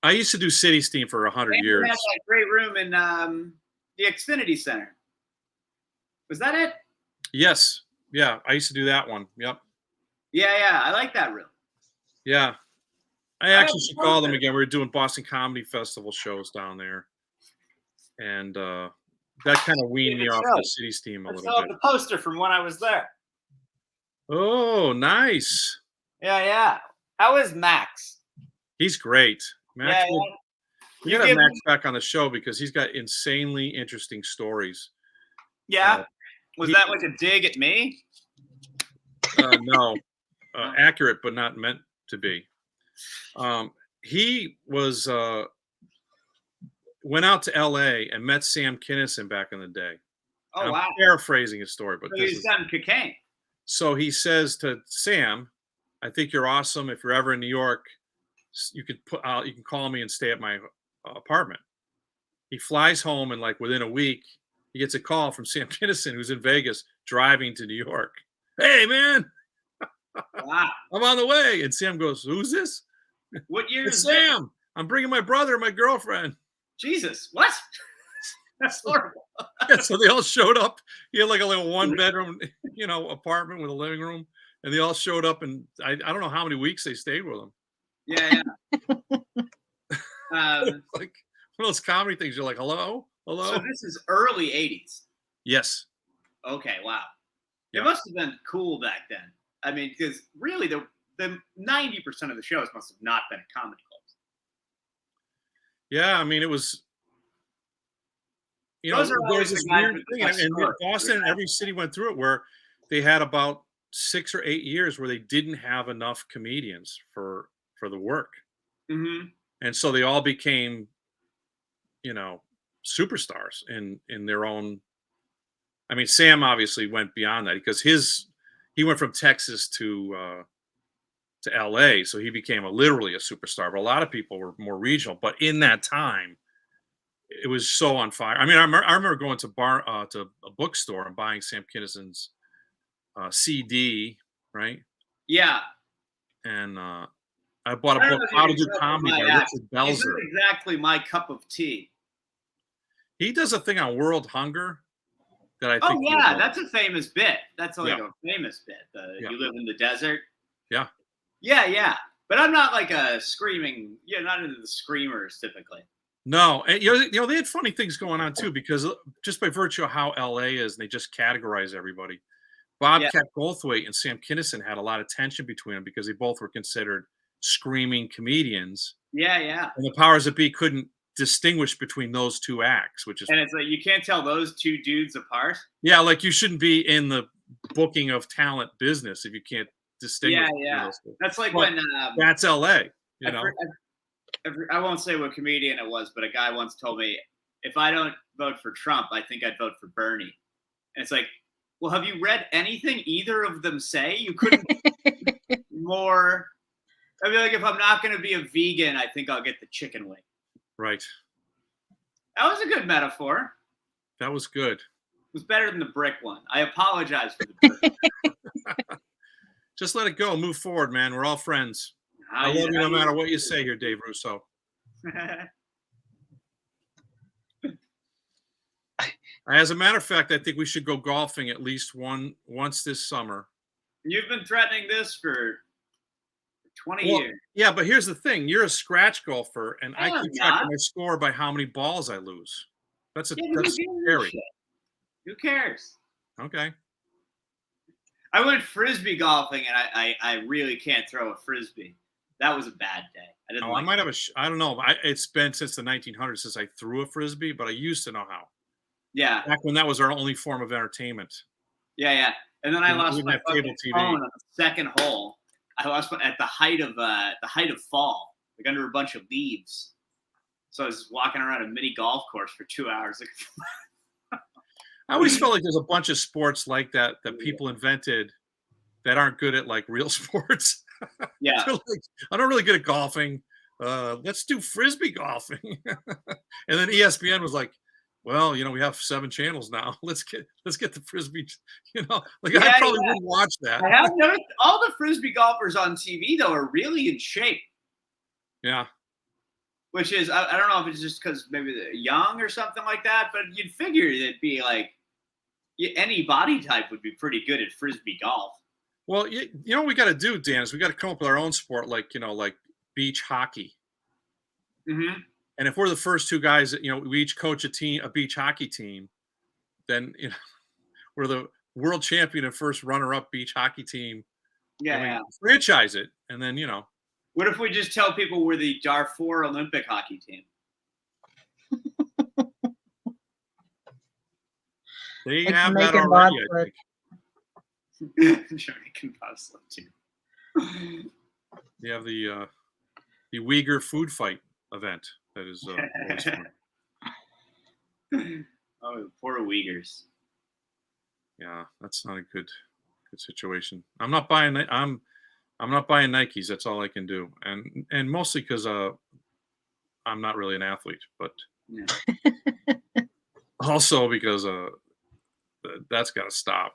Speaker 1: I used to do City Steam for 100 years.
Speaker 10: Had that great room in the Xfinity Center. Was that it?
Speaker 1: Yes. Yeah, I used to do that one. Yep.
Speaker 10: Yeah, I like that room.
Speaker 1: Yeah. I actually should call them again. We were doing Boston Comedy Festival shows down there. And that kind of weaned me off the City Steam a little bit.
Speaker 10: The poster from when I was there.
Speaker 1: Oh, nice.
Speaker 10: Yeah. How is Max?
Speaker 1: He's great. Max, we gotta have Max back on the show because he's got insanely interesting stories.
Speaker 10: Yeah. Was that like a dig at me?
Speaker 1: No. Accurate, but not meant to be. He was went out to LA and met Sam Kinison back in the day.
Speaker 10: Oh,
Speaker 1: I'm
Speaker 10: wow.
Speaker 1: paraphrasing his story, but
Speaker 10: so he's done cocaine.
Speaker 1: So he says to Sam, I think you're awesome. If you're ever in New York, you can call me and stay at my apartment. He flies home, and like within a week, he gets a call from Sam Kinison, who's in Vegas, driving to New York. Hey, man,
Speaker 10: wow,
Speaker 1: I'm on the way. And Sam goes, "Who's this?"
Speaker 10: What year is
Speaker 1: Sam? I'm bringing my brother and my girlfriend.
Speaker 10: Jesus, what? That's horrible.
Speaker 1: Yeah, so they all showed up. He had like a little 1-bedroom, apartment with a living room, and they all showed up. And I don't know how many weeks they stayed with him.
Speaker 10: Yeah.
Speaker 1: Like one of those comedy things. You're like, hello.
Speaker 10: So this is early 80s.
Speaker 1: Yes.
Speaker 10: Okay. Wow.
Speaker 1: Yeah.
Speaker 10: It must have been cool back then. I mean, because really the 90% of the shows must have not been at comedy clubs.
Speaker 1: Yeah, I mean, it was. You know,
Speaker 10: Those are
Speaker 1: there was
Speaker 10: always
Speaker 1: this
Speaker 10: the guys
Speaker 1: weird
Speaker 10: with the
Speaker 1: thing,
Speaker 10: best
Speaker 1: and
Speaker 10: stories,
Speaker 1: Boston and
Speaker 10: right?
Speaker 1: every city went through it where they had about 6 or 8 years where they didn't have enough comedians for the work,
Speaker 10: Mhm.
Speaker 1: and so they all became, you know, superstars in their own. I mean, Sam obviously went beyond that because he went from Texas to LA, so he became literally a superstar. But a lot of people were more regional. But in that time, it was so on fire. I mean, I remember going to a bookstore and buying Sam Kinnison's CD, right?
Speaker 10: Yeah.
Speaker 1: And I bought a
Speaker 10: I don't
Speaker 1: book,
Speaker 10: know if you
Speaker 1: How to
Speaker 10: can
Speaker 1: Do
Speaker 10: tell from
Speaker 1: Comedy
Speaker 10: my
Speaker 1: by
Speaker 10: accent.
Speaker 1: Richard
Speaker 10: He's
Speaker 1: Belzer.
Speaker 10: not exactly my cup of tea.
Speaker 1: He does a thing on world hunger that I
Speaker 10: Oh
Speaker 1: think.
Speaker 10: yeah, that's a famous bit. That's like
Speaker 1: Yeah.
Speaker 10: a famous bit.
Speaker 1: Yeah.
Speaker 10: You live in the desert.
Speaker 1: Yeah.
Speaker 10: Yeah, yeah. But I'm not like a screaming. Yeah, not into the screamers typically.
Speaker 1: No, and they had funny things going on too because just by virtue of how LA is, they just categorize everybody. Bobcat Goldthwait and Sam Kinison had a lot of tension between them because they both were considered screaming comedians,
Speaker 10: Yeah, yeah.
Speaker 1: and the powers that be couldn't distinguish between those two acts, which is
Speaker 10: And it's like you can't tell those two dudes apart.
Speaker 1: yeah, like you shouldn't be in the booking of talent business if you can't distinguish.
Speaker 10: Yeah, yeah.
Speaker 1: Those two.
Speaker 10: That's like
Speaker 1: But
Speaker 10: when
Speaker 1: that's LA, you know.
Speaker 10: I won't say what comedian it was, but a guy once told me, if I don't vote for Trump, I think I'd vote for Bernie. And it's like, well, have you read anything either of them say? You couldn't more. I mean, like, if I'm not going to be a vegan, I think I'll get the chicken wing.
Speaker 1: Right.
Speaker 10: That was a good metaphor.
Speaker 1: That was good.
Speaker 10: It was better than the brick one. I apologize for the brick.
Speaker 1: Just let it go. Move forward, man. We're all friends. I love you no matter what you say here, Dave Russo. As a matter of fact, I think we should go golfing at least once this summer.
Speaker 10: You've been threatening this for 20
Speaker 1: Well,
Speaker 10: years.
Speaker 1: yeah, but here's the thing. You're a scratch golfer, and I
Speaker 10: I'm
Speaker 1: keep track
Speaker 10: not.
Speaker 1: of my score by how many balls I lose. That's
Speaker 10: Yeah, but who
Speaker 1: that's
Speaker 10: gives a
Speaker 1: scary.
Speaker 10: shit? Who cares?
Speaker 1: Okay.
Speaker 10: I went frisbee golfing, and I really can't throw a frisbee. That was a bad day. I didn't.
Speaker 1: Oh, I might have I don't know. It's been since the 1900s since I threw a frisbee, but I used to know how.
Speaker 10: Yeah.
Speaker 1: Back when that was our only form of entertainment.
Speaker 10: Yeah, yeah. And then I
Speaker 1: We
Speaker 10: lost
Speaker 1: didn't
Speaker 10: my
Speaker 1: have
Speaker 10: fucking
Speaker 1: cable TV.
Speaker 10: phone on the second hole. I lost at the height of fall, like under a bunch of leaves. So I was walking around a mini golf course for 2 hours.
Speaker 1: I always felt like there's a bunch of sports like that people invented that aren't good at like real sports.
Speaker 10: Yeah.
Speaker 1: Like, I'm not really good at golfing. Let's do frisbee golfing. And then ESPN was like, well, we have 7 channels now. Let's get the frisbee. Like I probably wouldn't watch that.
Speaker 10: I have noticed all the frisbee golfers on TV though are really in shape.
Speaker 1: Yeah.
Speaker 10: Which is I don't know if it's just because maybe they're young or something like that, but you'd figure it'd be like any body type would be pretty good at frisbee golf.
Speaker 1: Well, you know what we got to do, Dan, is we got to come up with our own sport, like beach hockey.
Speaker 10: Mm-hmm.
Speaker 1: And if we're the first 2 guys, we each coach a beach hockey team, then we're the world champion and first runner-up beach hockey team.
Speaker 10: Yeah.
Speaker 1: Franchise it, and then
Speaker 10: What if we just tell people we're the Darfur Olympic hockey team?
Speaker 1: They
Speaker 2: It's
Speaker 1: have that
Speaker 2: Jamaican
Speaker 1: already. I
Speaker 2: bobsled.
Speaker 1: think
Speaker 10: Jamaican bobsled team.
Speaker 1: they have the Uyghur food fight event that is always fun.
Speaker 10: Oh, poor Uyghurs.
Speaker 1: Yeah, that's not a good situation. I'm not buying Nikes. That's all I can do, and mostly because I'm not really an athlete, but also because that's got to stop.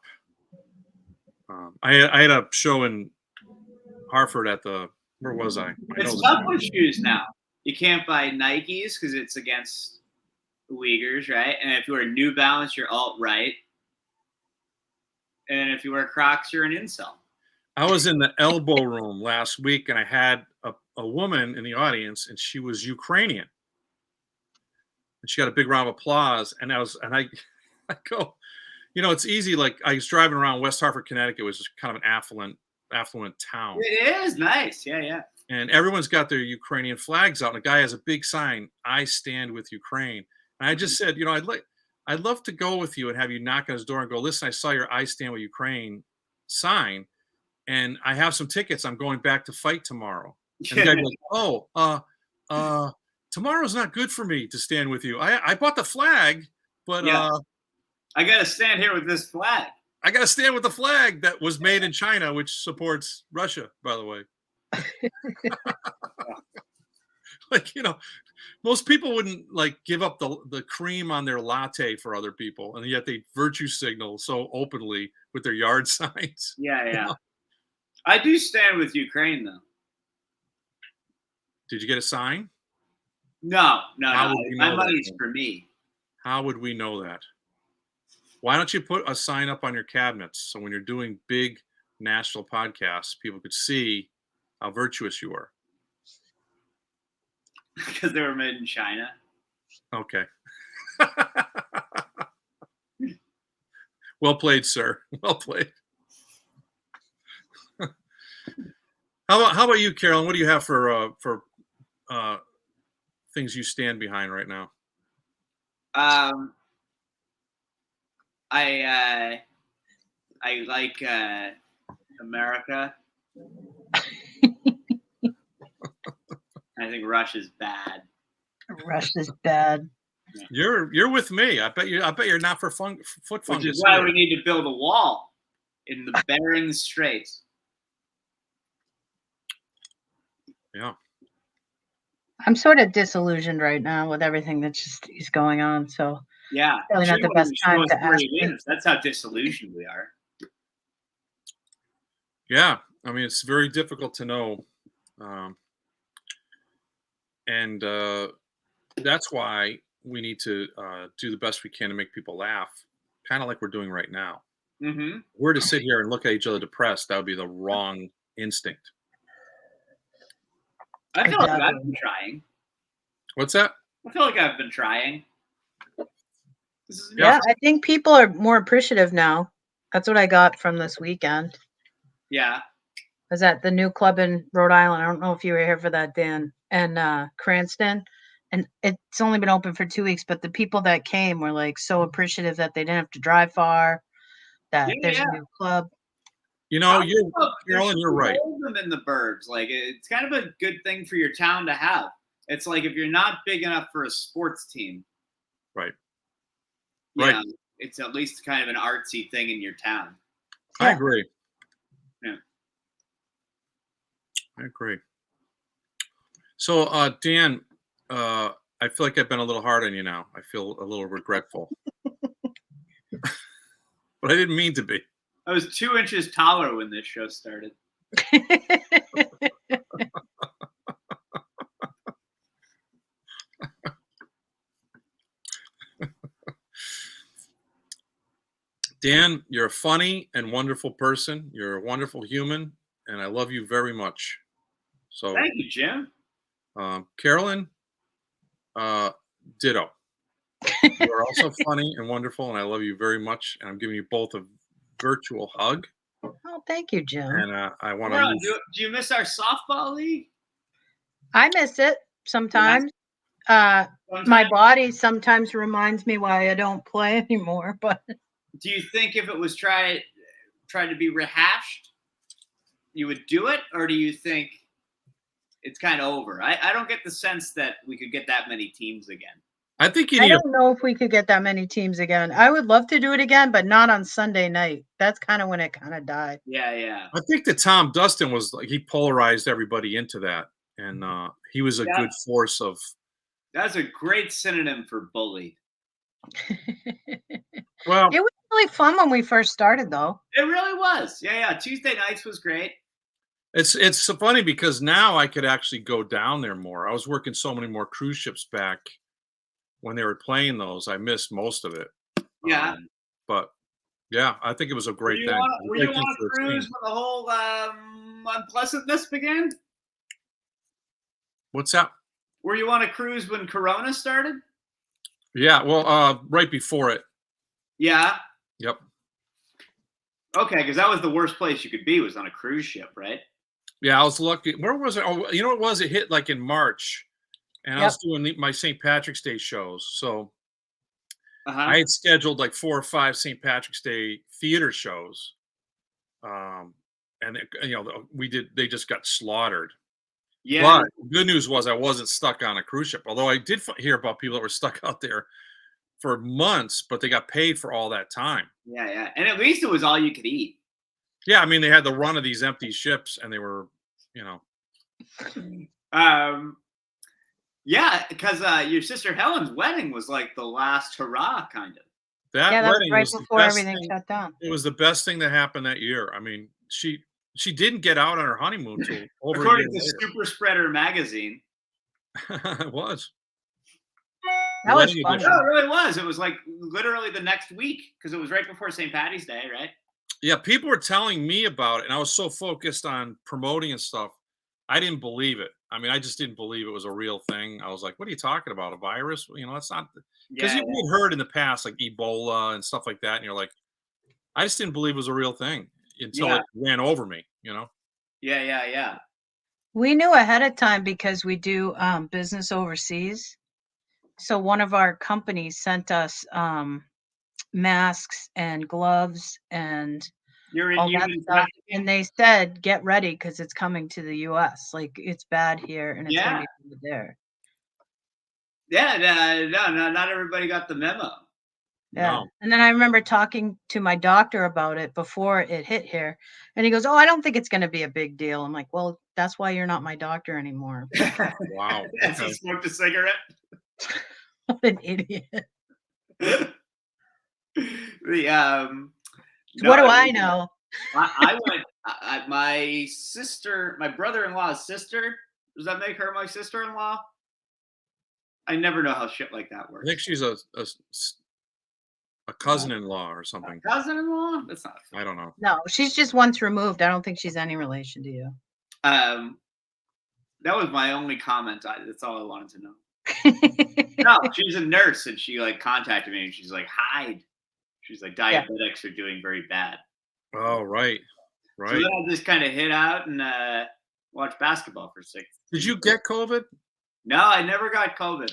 Speaker 1: I had a show in Hartford at where was I?
Speaker 10: It's tough with shoes now. You can't buy Nikes because it's against the Uyghurs, right? And if you wear New Balance, you're alt-right. And if you wear Crocs, you're an incel.
Speaker 1: I was in the elbow room last week, and I had a woman in the audience, and she was Ukrainian. And she got a big round of applause, and I go, it's easy. Like I was driving around West Hartford, Connecticut, which is kind of an affluent town.
Speaker 10: It is nice. Yeah, yeah.
Speaker 1: and everyone's got their Ukrainian flags out, and a guy has a big sign, "I stand with Ukraine." And I just said, I'd love to go with you and have you knock on his door and go, "Listen, I saw your 'I stand with Ukraine' sign, and I have some tickets. I'm going back to fight tomorrow." And the guy goes, "Oh, tomorrow's not good for me to stand with you. I bought the flag, but
Speaker 10: I got to stand here with this flag.
Speaker 1: I got to stand with the flag that was made in China, which supports Russia, by the way." Like, most people wouldn't like give up the cream on their latte for other people, and yet they virtue signal so openly with their yard signs.
Speaker 10: Yeah. I do stand with Ukraine, though.
Speaker 1: Did you get a sign?
Speaker 10: No.
Speaker 1: How would we know
Speaker 10: My
Speaker 1: that,
Speaker 10: money's
Speaker 1: then?
Speaker 10: for me.
Speaker 1: How would we know that? Why don't you put a sign up on your cabinets so when you're doing big national podcasts, people could see how virtuous you are?
Speaker 10: Because they were made in China.
Speaker 1: Okay. Well played, sir. Well played. How about you, Carolyn? What do you have for things you stand behind right now?
Speaker 10: I like America. I think Russia's bad.
Speaker 2: Russia's bad.
Speaker 1: You're with me. I bet you're not for foot fungus.
Speaker 10: Which is why
Speaker 1: either.
Speaker 10: we need to build a wall in the Bering Straits.
Speaker 1: Yeah.
Speaker 2: I'm sort of disillusioned right now with everything that just is going on. So
Speaker 10: Yeah.
Speaker 2: probably not the best time to ask me.
Speaker 10: That's how disillusioned we are.
Speaker 1: Yeah. I mean, it's very difficult to know. And that's why we need to do the best we can to make people laugh, kind of like we're doing right now.
Speaker 10: Mm-hmm.
Speaker 1: We're to sit here and look at each other depressed. That would be the wrong instinct.
Speaker 10: I feel like I've been trying.
Speaker 1: What's that?
Speaker 10: I feel like I've been trying.
Speaker 2: Yeah, I think people are more appreciative now. That's what I got from this weekend.
Speaker 10: Yeah.
Speaker 2: I was at the new club in Rhode Island. I don't know if you were here for that, Dan, and Cranston. And it's only been open for 2 weeks, but the people that came were like so appreciative that they didn't have to drive far, that there's a new club.
Speaker 1: Carolyn, you're right.
Speaker 10: Them in the burbs. Like, it's kind of a good thing for your town to have. It's like if you're not big enough for a sports team.
Speaker 1: Right.
Speaker 10: Yeah, it's at least kind of an artsy thing in your town.
Speaker 1: I agree.
Speaker 10: Yeah.
Speaker 1: I agree. So, Dan, I feel like I've been a little hard on you now. I feel a little regretful. But I didn't mean to be.
Speaker 10: I was 2 inches taller when this show started.
Speaker 1: Dan, you're a funny and wonderful person. You're a wonderful human, and I love you very much. So,
Speaker 10: thank you, Jim.
Speaker 1: Carolyn, ditto. You're also funny and wonderful, and I love you very much. And I'm giving you both a virtual hug.
Speaker 2: Oh, thank you, Jim.
Speaker 1: And I want to.
Speaker 10: Do you miss our softball league?
Speaker 2: I miss it sometimes. My body sometimes reminds me why I don't play anymore. But
Speaker 10: do you think if it was tried to be rehashed, you would do it, or do you think it's kind of over? I don't get the sense that we could get that many teams again.
Speaker 1: I think
Speaker 2: I don't know if we could get that many teams again. I would love to do it again, but not on Sunday night. That's kind of when it kind of died.
Speaker 10: Yeah.
Speaker 1: I think that Tom Dustin was like, he polarized everybody into that, and he was a good force of.
Speaker 10: That's a great synonym for bullied.
Speaker 1: Well,
Speaker 2: it was really fun when we first started, though.
Speaker 10: It really was. Yeah. Tuesday nights was great.
Speaker 1: It's so funny because now I could actually go down there more. I was working so many more cruise ships back when they were playing those. I missed most of it.
Speaker 10: Yeah.
Speaker 1: But yeah, I think it was a great thing.
Speaker 10: Were you on a cruise when the whole unpleasantness began?
Speaker 1: What's that?
Speaker 10: Were you on a cruise when Corona started?
Speaker 1: Yeah, well, right before it.
Speaker 10: Yeah.
Speaker 1: Yep.
Speaker 10: Okay, because that was the worst place you could be, was on a cruise ship, right?
Speaker 1: Yeah, I was lucky. Where was it? Oh, you know what it was? It hit like in March, and I
Speaker 2: Yep.
Speaker 1: was doing my St. Patrick's Day shows. So
Speaker 10: Uh-huh.
Speaker 1: I had scheduled like 4 or 5 St. Patrick's Day theater shows. And we did. They just got slaughtered.
Speaker 10: Yeah.
Speaker 1: But the good news was I wasn't stuck on a cruise ship. Although I did hear about people that were stuck out there for months, but they got paid for all that time.
Speaker 10: Yeah, yeah. And at least it was all you could eat.
Speaker 1: Yeah, I mean they had the run of these empty ships, and they were,
Speaker 10: Yeah, because your sister Helen's wedding was like the last hurrah, kind of.
Speaker 1: that
Speaker 2: Yeah, that was
Speaker 1: wedding
Speaker 2: right
Speaker 1: was the
Speaker 2: before
Speaker 1: best
Speaker 2: everything
Speaker 1: thing.
Speaker 2: shut down.
Speaker 1: It was the best thing that happened that year. I mean, she didn't get out on her honeymoon till over
Speaker 10: According
Speaker 1: a
Speaker 10: to
Speaker 1: year
Speaker 10: Super Spreader magazine.
Speaker 1: later. It was.
Speaker 2: That was
Speaker 1: Wedding
Speaker 2: fun.
Speaker 1: edition.
Speaker 10: No, it really was. It was like literally the next week because it was right before St. Patty's Day, right?
Speaker 1: Yeah, people were telling me about it, and I was so focused on promoting and stuff, I didn't believe it. I mean, I just didn't believe it was a real thing. I was like, "What are you talking about? A virus? That's not." Because
Speaker 10: Yeah,
Speaker 1: you had heard in the past like Ebola and stuff like that, and you're like, I just didn't believe it was a real thing until
Speaker 10: Yeah.
Speaker 1: it ran over me.
Speaker 10: yeah.
Speaker 2: We knew ahead of time because we do business overseas. So one of our companies sent us masks and gloves and
Speaker 10: You're in
Speaker 2: all that
Speaker 10: human
Speaker 2: stuff.
Speaker 10: trafficking.
Speaker 2: And they said, get ready because it's coming to the US. Like it's bad here and it's
Speaker 10: Yeah.
Speaker 2: gonna be bad there.
Speaker 10: Yeah, no, not everybody got the memo.
Speaker 2: Yeah.
Speaker 1: No.
Speaker 2: And then I remember talking to my doctor about it before it hit here. And he goes, "Oh, I don't think it's gonna be a big deal." I'm like, "Well, that's why you're not my doctor anymore."
Speaker 1: Wow.
Speaker 10: As he
Speaker 1: Okay.
Speaker 10: smoked a cigarette.
Speaker 2: What an idiot.
Speaker 10: The
Speaker 2: What do
Speaker 10: no,
Speaker 2: I know?
Speaker 10: I went. My brother-in-law's sister. Does that make her my sister-in-law? I never know how shit like that
Speaker 1: I
Speaker 10: works.
Speaker 1: think she's a cousin-in-law or something.
Speaker 10: Cousin-in-law? That's not.
Speaker 1: I don't know.
Speaker 2: No, she's just once removed. I don't think she's any relation to you.
Speaker 10: That was my only comment. That's all I wanted to know. No, she's a nurse, and she like contacted me, and she's like, "Hide." She's like, "Diabetics are doing very bad."
Speaker 1: Oh, right.
Speaker 10: So
Speaker 1: Right.
Speaker 10: then I just kind of hid out and watched basketball for 6.
Speaker 1: Did you get COVID?
Speaker 10: No, I never got COVID.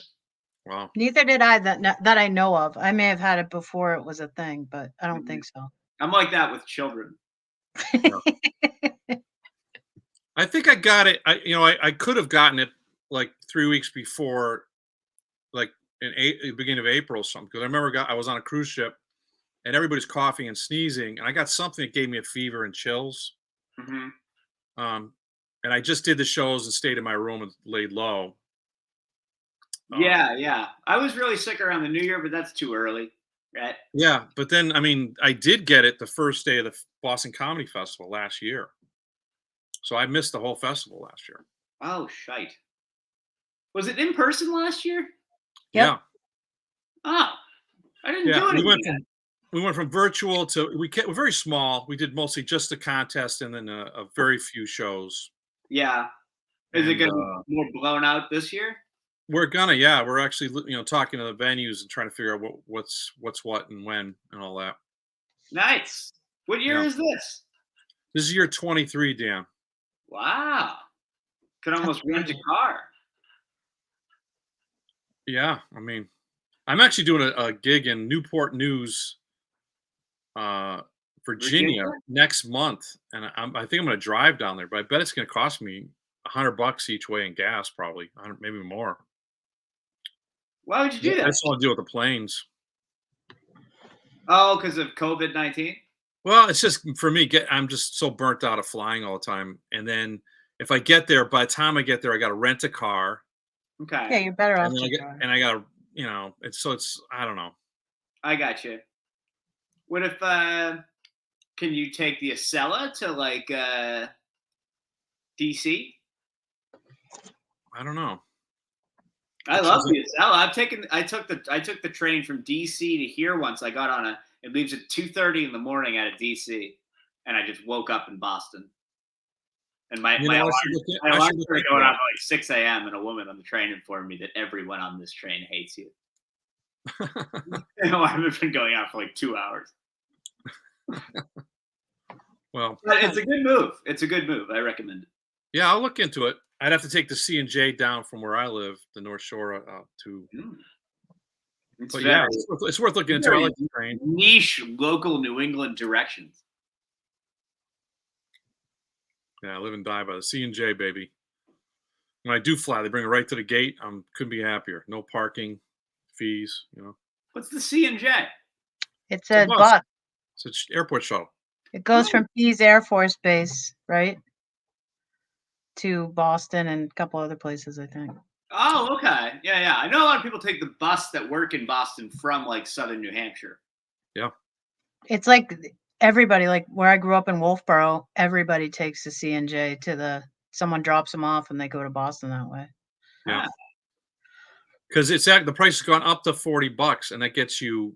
Speaker 1: Wow.
Speaker 2: Neither did I that I know of. I may have had it before it was a thing, but I don't think so.
Speaker 10: I'm like that with children.
Speaker 1: I think I got it. I could have gotten it like 3 weeks before, like the beginning of April or something. Because I remember I was on a cruise ship, and everybody's coughing and sneezing, and I got something that gave me a fever and chills.
Speaker 10: Mm-hmm.
Speaker 1: And I just did the shows and stayed in my room and laid low.
Speaker 10: Yeah. I was really sick around the New Year, but that's too early, right?
Speaker 1: Yeah, but then I mean, I did get it the first day of the Boston Comedy Festival last year, so I missed the whole festival last year.
Speaker 10: Oh, shite. Was it in person last year?
Speaker 1: Yeah,
Speaker 10: Oh, I didn't do anything.
Speaker 1: we went from virtual to we're very small. We did mostly just the contest and then a very few shows.
Speaker 10: Yeah. Is it
Speaker 1: And,
Speaker 10: going to be more blown out this year?
Speaker 1: We're actually talking to the venues and trying to figure out what's what and when and all that.
Speaker 10: Nice. What year is this?
Speaker 1: This is year 23, Dan.
Speaker 10: Wow. Could almost rent a car.
Speaker 1: Yeah, I mean, I'm actually doing a gig in Newport News, Virginia next month, and I think I'm going to drive down there, but I bet it's going to cost me $100 each way in gas, probably 100, maybe more.
Speaker 10: Why would you do that?
Speaker 1: I just want to deal with the planes.
Speaker 10: Oh, because of COVID-19?
Speaker 1: Well, it's just for me. I'm just so burnt out of flying all the time, and then if I get there, by the time I get there, I got to rent a car.
Speaker 10: Okay.
Speaker 2: Yeah, you're better off.
Speaker 1: And I got to, it's I don't know.
Speaker 10: I got you. What if can you take the Acela to like DC?
Speaker 1: I don't know.
Speaker 10: I love the Acela. I took the train from DC to here once. I got on it leaves at 2:30 in the morning out of DC, and I just woke up in Boston. And my alarm started going off at like 6 a.m. and a woman on the train informed me that everyone on this train hates you. The alarm has been going on for like 2 hours.
Speaker 1: Well,
Speaker 10: but it's a good move. It's a good move. I recommend it.
Speaker 1: Yeah, I'll look into it. I'd have to take the C&J down from where I live, the North Shore, to.
Speaker 10: It's
Speaker 1: But
Speaker 10: very,
Speaker 1: yeah, it's worth looking into. I
Speaker 10: very
Speaker 1: like the train.
Speaker 10: niche local New England directions.
Speaker 1: Yeah, I live and die by the C&J, baby. When I do fly, they bring it right to the gate. Couldn't be happier. No parking fees.
Speaker 10: What's the C&J?
Speaker 2: It's
Speaker 1: a
Speaker 2: a
Speaker 1: bus.
Speaker 2: bus.
Speaker 1: It's an airport shuttle.
Speaker 2: It goes from Pease Air Force Base, right, to Boston and a couple other places, I think.
Speaker 10: Oh, okay. Yeah. I know a lot of people take the bus that work in Boston from like southern New Hampshire.
Speaker 1: Yeah.
Speaker 2: It's like everybody, like where I grew up in Wolfboro, everybody takes the C&J someone drops them off and they go to Boston that way.
Speaker 1: Yeah. Because the price has gone up to $40, and that gets you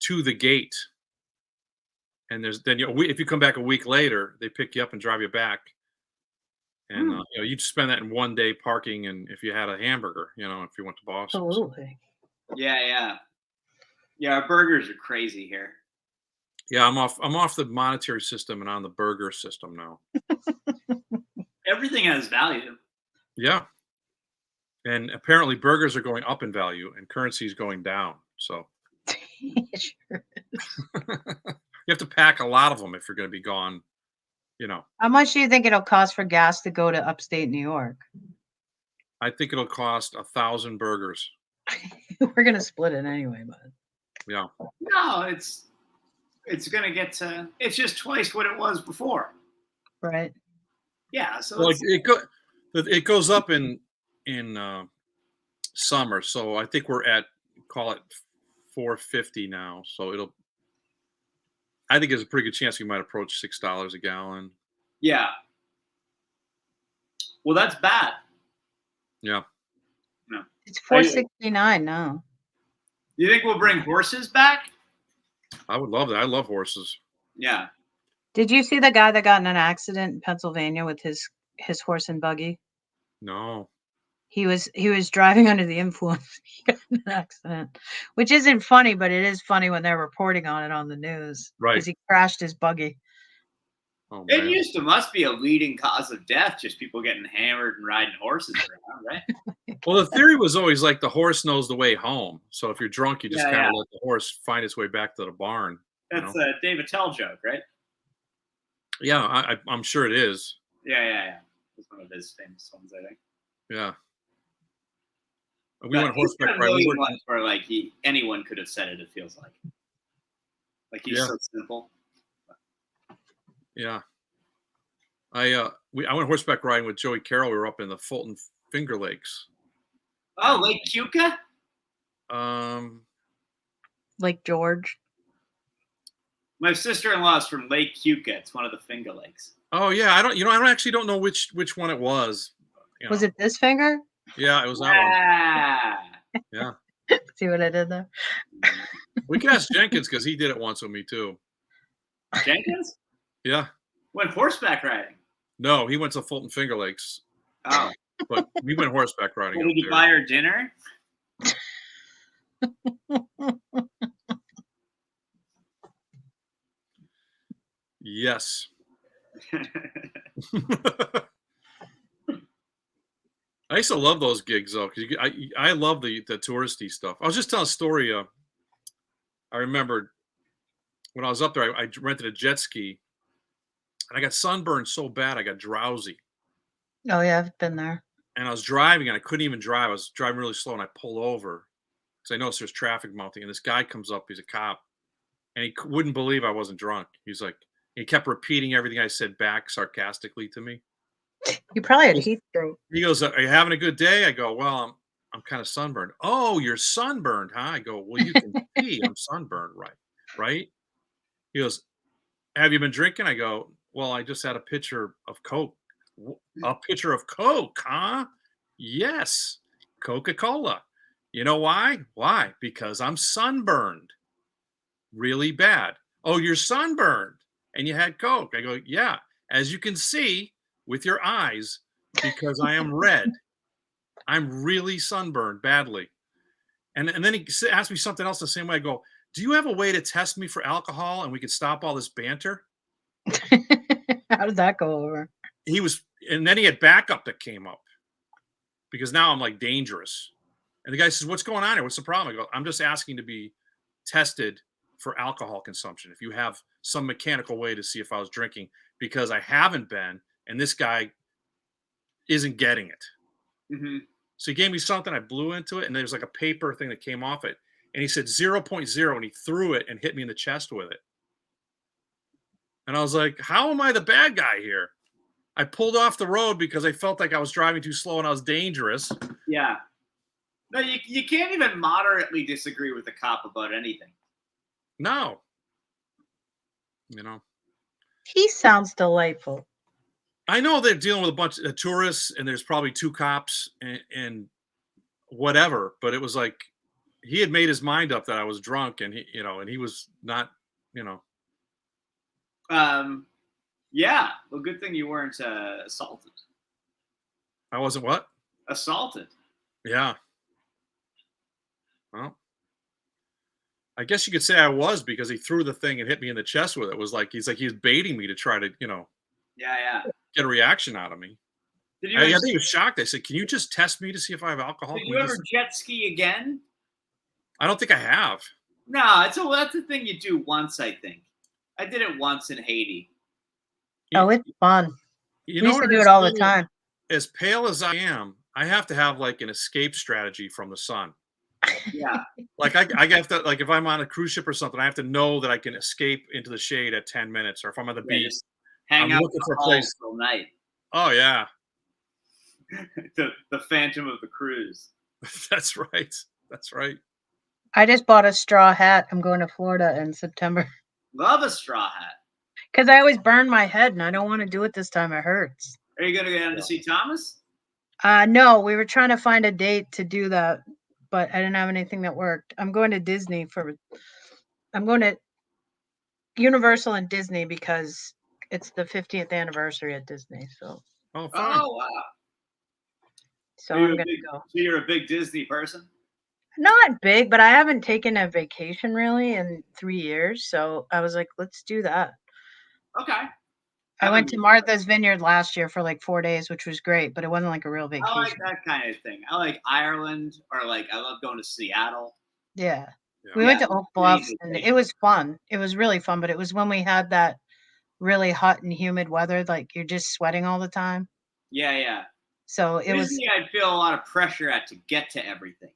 Speaker 1: to the gate. And if you come back a week later, they pick you up and drive you back. And you'd spend that in 1 day parking, and if you had a hamburger, if you went to Boston.
Speaker 2: Absolutely.
Speaker 10: Yeah. Our burgers are crazy here.
Speaker 1: Yeah, I'm off the monetary system and on the burger system now.
Speaker 10: Everything has value.
Speaker 1: Yeah. And apparently burgers are going up in value and currency is going down. So
Speaker 2: Sure.
Speaker 1: you have to pack a lot of them if you're going to be gone,
Speaker 2: How much do you think it'll cost for gas to go to upstate New York?
Speaker 1: I think it'll cost 1,000 burgers.
Speaker 2: We're going to split it anyway, but.
Speaker 1: Yeah.
Speaker 10: No, it's going to get to, it's just twice what it was before.
Speaker 2: Right.
Speaker 10: Yeah. So
Speaker 1: well, it goes up in summer. So I think we're at, call it $4.50 now. So I think there's a pretty good chance we might approach $6 a gallon.
Speaker 10: Yeah. Well, that's bad.
Speaker 1: Yeah.
Speaker 10: No.
Speaker 2: It's $4.69 now.
Speaker 10: You think we'll bring horses back?
Speaker 1: I would love that. I love horses.
Speaker 10: Yeah.
Speaker 2: Did you see the guy that got in an accident in Pennsylvania with his horse and buggy?
Speaker 1: No.
Speaker 2: He was driving under the influence. He got in an accident, which isn't funny, but it is funny when they're reporting on it on the news.
Speaker 1: Right.
Speaker 2: Because he crashed his buggy.
Speaker 1: Oh,
Speaker 10: It must be a leading cause of death, just people getting hammered and riding horses around, right?
Speaker 1: Well, the theory was always like the horse knows the way home. So if you're drunk, you just kind of let the horse find its way back to the barn.
Speaker 10: That's a Dave Attell joke, right?
Speaker 1: Yeah, I'm sure it is.
Speaker 10: Yeah. It's one of his famous ones, I think.
Speaker 1: Yeah. We went horseback
Speaker 10: riding. Where like anyone could have said it. It feels like he's so simple.
Speaker 1: Yeah. I went horseback riding with Joey Carroll. We were up in the Fulton Finger Lakes.
Speaker 10: Oh, Lake Keuka?
Speaker 2: Lake George.
Speaker 10: My sister-in-law is from Lake Keuka. It's one of the Finger Lakes.
Speaker 1: Oh yeah, I don't know which one it was.
Speaker 2: Was it this finger?
Speaker 1: Yeah, it was that one. Yeah.
Speaker 2: See what I did there?
Speaker 1: We can ask Jenkins because he did it once with me too.
Speaker 10: Jenkins?
Speaker 1: Yeah.
Speaker 10: Went horseback riding.
Speaker 1: No, he went to Fulton Finger Lakes.
Speaker 10: Oh.
Speaker 1: But we went horseback riding.
Speaker 10: Did you buy her dinner?
Speaker 1: Yes. I used to love those gigs though, because I love the touristy stuff. I was just telling a story. I remembered when I was up there, I rented a jet ski, and I got sunburned so bad I got drowsy.
Speaker 2: Oh yeah, I've been there.
Speaker 1: And I was driving, and I couldn't even drive. I was driving really slow, and I pulled over because I noticed there's traffic mounting. And this guy comes up. He's a cop, and he wouldn't believe I wasn't drunk. He's like, he kept repeating everything I said back sarcastically to me.
Speaker 2: You probably had heat stroke.
Speaker 1: He goes, "Are you having a good day?" I go, "Well, I'm kind of sunburned." "Oh, you're sunburned, huh?" I go, "Well, you can see I'm sunburned, right?" He goes, "Have you been drinking?" I go, "Well, I just had a pitcher of Coke." "A pitcher of Coke, huh?" "Yes, Coca-Cola." "You know why?" "Why?" "Because I'm sunburned really bad." "Oh, you're sunburned and you had Coke?" I go, "Yeah, as you can see with your eyes, because I am red. I'm really sunburned badly." And then he asked me something else the same way. I go, "Do you have a way to test me for alcohol and we could stop all this banter?"
Speaker 2: How did that go over?
Speaker 1: and then he had backup that came up because now I'm like dangerous. And the guy says, "What's going on here? What's the problem?" I go, "I'm just asking to be tested for alcohol consumption. If you have some mechanical way to see if I was drinking, because I haven't been, and this guy isn't getting it."
Speaker 10: Mm-hmm.
Speaker 1: So he gave me something. I blew into it, and there's like a paper thing that came off it. And he said 0.0, and he threw it and hit me in the chest with it. And I was like, "How am I the bad guy here?" I pulled off the road because I felt like I was driving too slow and I was dangerous.
Speaker 10: Yeah. No, you can't even moderately disagree with a cop about anything.
Speaker 1: No. You know.
Speaker 2: He sounds delightful.
Speaker 1: I know they're dealing with a bunch of tourists, and there's probably 2 cops and whatever, but it was like he had made his mind up that I was drunk, and he was not,
Speaker 10: Yeah. Well, good thing you weren't assaulted.
Speaker 1: I wasn't what?
Speaker 10: Assaulted.
Speaker 1: Yeah. Well, I guess you could say I was, because he threw the thing and hit me in the chest with it. It was like he was baiting me to try to,
Speaker 10: Yeah.
Speaker 1: get a reaction out of me.
Speaker 10: Did you
Speaker 1: I
Speaker 10: ever,
Speaker 1: think he was shocked. I said, "Can you just test me to see if I have alcohol?"
Speaker 10: did
Speaker 1: Can
Speaker 10: you
Speaker 1: we
Speaker 10: ever
Speaker 1: just-"
Speaker 10: jet ski again?
Speaker 1: I don't think I have.
Speaker 10: No, that's the thing you do once, I think. I did it once in Haiti.
Speaker 2: Oh, it's fun.
Speaker 1: You
Speaker 2: We
Speaker 1: know
Speaker 2: used to
Speaker 1: what
Speaker 2: do
Speaker 1: is
Speaker 2: it all the
Speaker 1: too?
Speaker 2: time.
Speaker 1: As pale as I am, I have to have like an escape strategy from the sun.
Speaker 10: Yeah.
Speaker 1: Like I have to, like, if I'm on a cruise ship or something, I have to know that I can escape into the shade at 10 minutes, or if I'm on the
Speaker 10: Yeah,
Speaker 1: beach,
Speaker 10: just hang
Speaker 1: I'm
Speaker 10: out
Speaker 1: looking
Speaker 10: in
Speaker 1: for
Speaker 10: the
Speaker 1: a place.
Speaker 10: halls all night.
Speaker 1: Oh yeah,
Speaker 10: the Phantom of the Cruise.
Speaker 1: that's right. That's right.
Speaker 2: I just bought a straw hat. I'm going to Florida in September
Speaker 10: Love a straw hat.
Speaker 2: because I always burn my head, and I don't want to do it this time. It hurts.
Speaker 10: Are you going to go down to see Thomas?
Speaker 2: No, we were trying to find a date to do that, but I didn't have anything that worked. I'm going to Disney I'm going to Universal and Disney because it's the 50th anniversary at Disney. So
Speaker 1: Oh, fun.
Speaker 10: Oh, wow.
Speaker 2: So
Speaker 10: Are you
Speaker 2: I'm
Speaker 10: a
Speaker 2: going
Speaker 10: big-
Speaker 2: to go.
Speaker 10: So you're a big Disney person?
Speaker 2: Not big, but I haven't taken a vacation really in 3 years. So I was like, let's do that.
Speaker 10: Okay.
Speaker 2: I went to Martha's Vineyard last year for like 4 days, which was great, but it wasn't like a real
Speaker 10: I
Speaker 2: vacation.
Speaker 10: like that kind of thing. I like Ireland, or like I love going to Seattle.
Speaker 2: Yeah.
Speaker 1: Yeah.
Speaker 2: We went
Speaker 10: Yeah,
Speaker 2: to Oak
Speaker 10: really
Speaker 2: Bluffs and
Speaker 10: vacation.
Speaker 2: it was fun. It was really fun, but it was when we had that really hot and humid weather, like you're just sweating all the time.
Speaker 10: Yeah.
Speaker 2: So it was,
Speaker 10: Disney, I feel a lot of pressure at to get to everything.